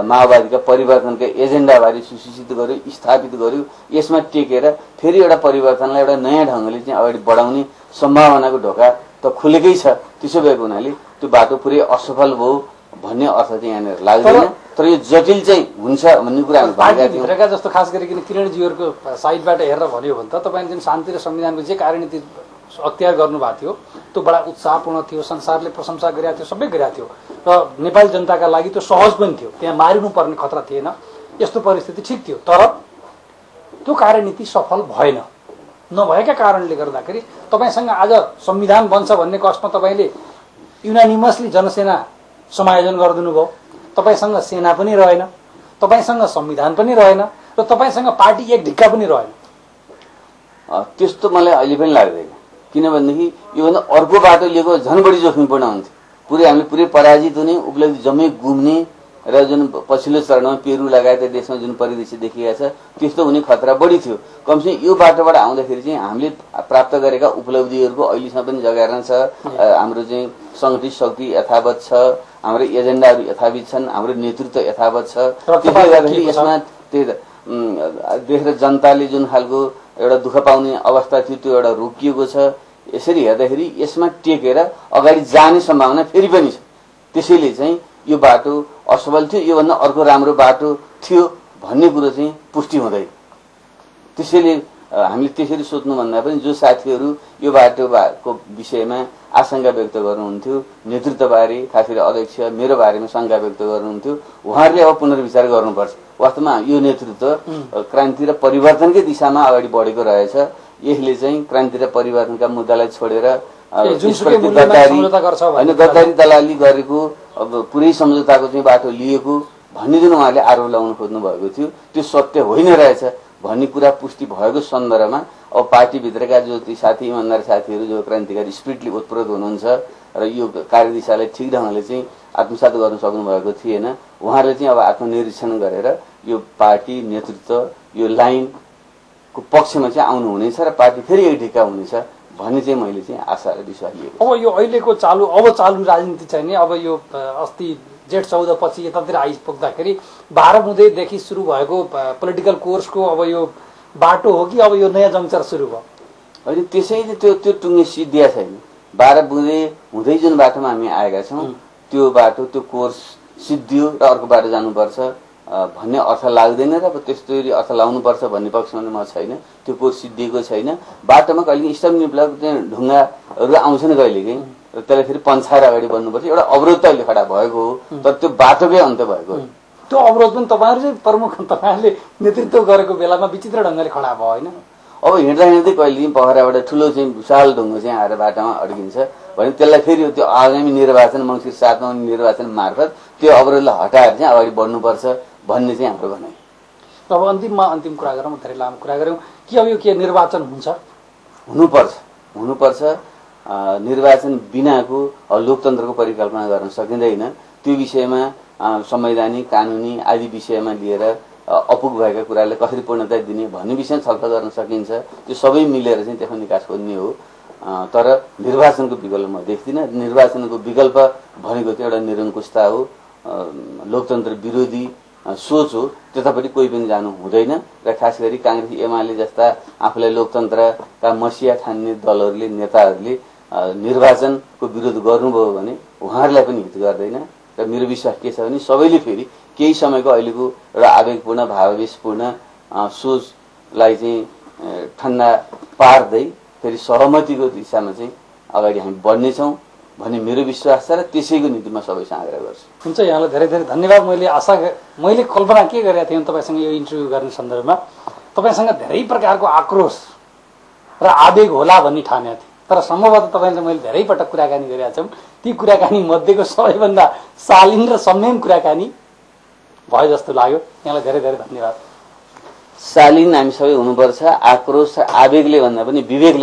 माओवादीका परिवर्तनका एजेन्डाबारे सुसूचित गर्यो, स्थापित गर्यो। यसमा टेकेर फेरि एउटा परिवर्तनलाई एउटा नयाँ ढङ्गले चाहिँ अगाडि बढाउने सम्भावनाको ढोका त खुलेकै छ। त्यसो भएको हुनाले त्यो बाटो पुरै असफल भयो भन्ने अर्थ चाहिँ यहाँनिर लाग्दैन। तर यो जटिल चाहिँ हुन्छ भन्ने कुरा हामी भनेका थियौँ। जस्तो खास गरिकन किरणजीहरूको साइडबाट हेरेर भन्यो भने त तपाईँ जुन शान्ति र संविधानको जे कार्यनीति अख्तियार गर्नुभएको थियो त्यो बडा उत्साहपूर्ण थियो, संसारले प्रशंसा गरेको थियो, सबै गरेको थियो र नेपाली जनताका लागि त्यो सहज पनि थियो, त्यहाँ मारिनु पर्ने खतरा थिएन, यस्तो परिस्थिति ठिक थियो। तर त्यो कार्यनीति सफल भएन। नभएका कारणले गर्दाखेरि तपाईँसँग आज संविधान बन्छ भन्ने कष्टमा तपाईँले युनानिमसली जनसेना समायोजन गरिदिनु भयो। तपाईँसँग सेना पनि रहेन, तपाईँसँग संविधान पनि रहेन र तपाईँसँग पार्टी एक ढिक्का पनि रहेन। त्यस्तो मलाई अहिले पनि लाग्दैन, किनभनेदेखि योभन्दा अर्को बाटो लिएको झन् बढी जोखिमपूर्ण हुन्थ्यो। पुरै हामीले पुरै पराजित हुने, उपलब्धि जम्मै गुम्ने र जुन पछिल्लो चरणमा पेरु लगायत देशमा जुन परिदृश्य देखिएको छ त्यस्तो हुने खतरा बढी थियो। कमसेकम यो बाटोबाट आउँदाखेरि चाहिँ हामीले प्राप्त गरेका उपलब्धिहरूको अहिलेसम्म पनि जगाएरन छ। हाम्रो चाहिँ सङ्गठित शक्ति यथावत छ, हाम्रो एजेन्डाहरू यथावत छन्, हाम्रो नेतृत्व यथावत छ। त्यसले गर्दाखेरि यसमा देश र जनताले जुन खालको एउटा दुःख पाउने अवस्था थियो त्यो एउटा रोकिएको छ। यसरी हेर्दाखेरि यसमा टेकेर अगाडि जाने सम्भावना फेरि पनि छ। त्यसैले चाहिँ यो बाटो असफल थियो, योभन्दा अर्को राम्रो बाटो थियो भन्ने कुरो चाहिँ पुष्टि हुँदैन। त्यसैले हामीले त्यसरी सोच्नुभन्दा पनि जो साथीहरू यो बाटोको विषयमा आशंका व्यक्त गर्नुहुन्थ्यो, नेतृत्वबारे खास गरी अध्यक्ष मेरो बारेमा शङ्का व्यक्त गर्नुहुन्थ्यो, उहाँहरूले अब पुनर्विचार गर्नुपर्छ। वास्तवमा यो नेतृत्व क्रान्ति र परिवर्तनकै दिशामा अगाडि बढेको रहेछ। यसले चाहिँ क्रान्ति र परिवर्तनका मुद्दालाई छोडेर गद्दारी दलाली गरेको अब पुरै सम्झौताको चाहिँ बाटो लिएको भन्ने जुन उहाँले आरोप लगाउन खोज्नु भएको थियो त्यो सत्य होइन रहेछ भन्ने कुरा पुष्टि भएको सन्दर्भमा अब पार्टीभित्रका जो ती साथी इमान्दार साथीहरू जो क्रान्तिकारी स्पिरिटले उत्प्रोत हुनुहुन्छ र यो कार्यदिशालाई ठिक ढङ्गले चाहिँ आत्मसात गर्न सक्नु भएको थिएन, उहाँहरूले चाहिँ अब आत्मनिरीक्षण गरेर यो पार्टी नेतृत्व यो लाइनको पक्षमा चाहिँ आउनु हुनेछ र पार्टी फेरि एक ढिक्का हुनेछ भन्ने चाहिँ मैले चाहिँ आशा र विश्वास लिएको। अब यो अहिलेको चालु राजनीति चाहिँ नि अब यो अस्ति जेठ 14 पछि यतातिर आइपुग्दाखेरि 12 बुँदेदेखि सुरु भएको पोलिटिकल कोर्सको अब यो बाटो हो कि अब यो नयाँ जङ्क्चर सुरु भयो? अहिले त्यसैले त्यो टुङ्गे सिद्धिया छैन। 12 बुँदे हुँदै जुन बाटोमा हामी आएका छौँ त्यो बाटो त्यो कोर्स सिद्धियो र अर्को बाटो जानुपर्छ भन्ने अर्थ लाग्दैन र त्यस्तो अर्थ लाउनुपर्छ भन्ने पक्षमा म छैन। त्यो कोर्स सिद्धिएको छैन। बाटोमा कहिले स्टम्पिङ ब्लक ढुङ्गाहरू आउँछन् कहिलेकाहीँ र त्यसलाई फेरि पन्छाएर अगाडि बढ्नुपर्छ। एउटा अवरोध त अहिले खडा भएको हो, तर त्यो बाटोकै अन्त भएको हो। त्यो अवरोध पनि तपाईँहरू चाहिँ प्रमुख तपाईँहरूले नेतृत्व गरेको बेलामा विचित्र ढङ्गले खडा भयो होइन? अब हिँड्दा हिँड्दै कहिले पोखराबाट ठुलो चाहिँ विशाल ढुङ्गो चाहिँ आएर बाटोमा अड्किन्छ भने त्यसलाई फेरि त्यो आगामी निर्वाचन मङ्सिर 7 मा निर्वाचन मार्फत त्यो अवरोधलाई हटाएर चाहिँ अगाडि बढ्नुपर्छ भन्ने चाहिँ हाम्रो भनाइ। अब अन्तिम कुरा गरौँ, धेरै लामो कुरा गरौँ कि अब यो के निर्वाचन हुन्छ? हुनुपर्छ। निर्वाचन बिनाको लोकतन्त्रको परिकल्पना गर्न सकिँदैन। त्यो विषयमा संवैधानिक कानुनी आदि विषयमा लिएर अपुग भएका कुरालाई कसरी पूर्णता दिने भन्ने विषयमा छलफल गर्न सकिन्छ। त्यो सबै मिलेर चाहिँ त्यसको निकास खोज्ने हो। तर निर्वाचनको विकल्प म देख्दिनँ। निर्वाचनको विकल्प भनेको चाहिँ एउटा निरङ्कुशता हो, लोकतन्त्र विरोधी सोच हो। त्यतापट्टि कोही पनि जानु हुँदैन र खास गरी काङ्ग्रेस एमाले जस्ता आफूलाई लोकतन्त्रका मसिया ठान्ने दलहरूले नेताहरूले निर्वाचनको विरोध गर्नुभयो भने उहाँहरूलाई पनि हित गर्दैन। र मेरो विश्वास के छ भने सबैले फेरि केही समयको अहिलेको एउटा आवेगपूर्ण भावावेशपूर्ण सोचलाई चाहिँ ठन्डा पार्दै फेरि सहमतिको दिशामा चाहिँ अगाडि हामी बढ्नेछौँ भन्ने मेरो विश्वास छ र त्यसैको निम्ति म सबैसँग आग्रह गर्छु। हुन्छ, यहाँलाई धेरै धेरै धन्यवाद। मैले कल्पना के गरेका थिएँ तपाईँसँग यो इन्टरभ्यू गर्ने सन्दर्भमा तपाईँसँग धेरै प्रकारको आक्रोश र आवेग होला भन्ने ठानेको थिएँ। तर सम्भवतः तपाईँसँग मैले धेरै पटक कुराकानी गरेका छौँ। ती कुराकानी मध्येको सबैभन्दा शालीन र संयम कुराकानी भयो जस्तो लाग्यो। यहाँलाई धेरै धेरै धन्यवाद। शालीन हामी सबै हुनुपर्छ। आक्रोश आवेगले भन्दा पनि विवेकले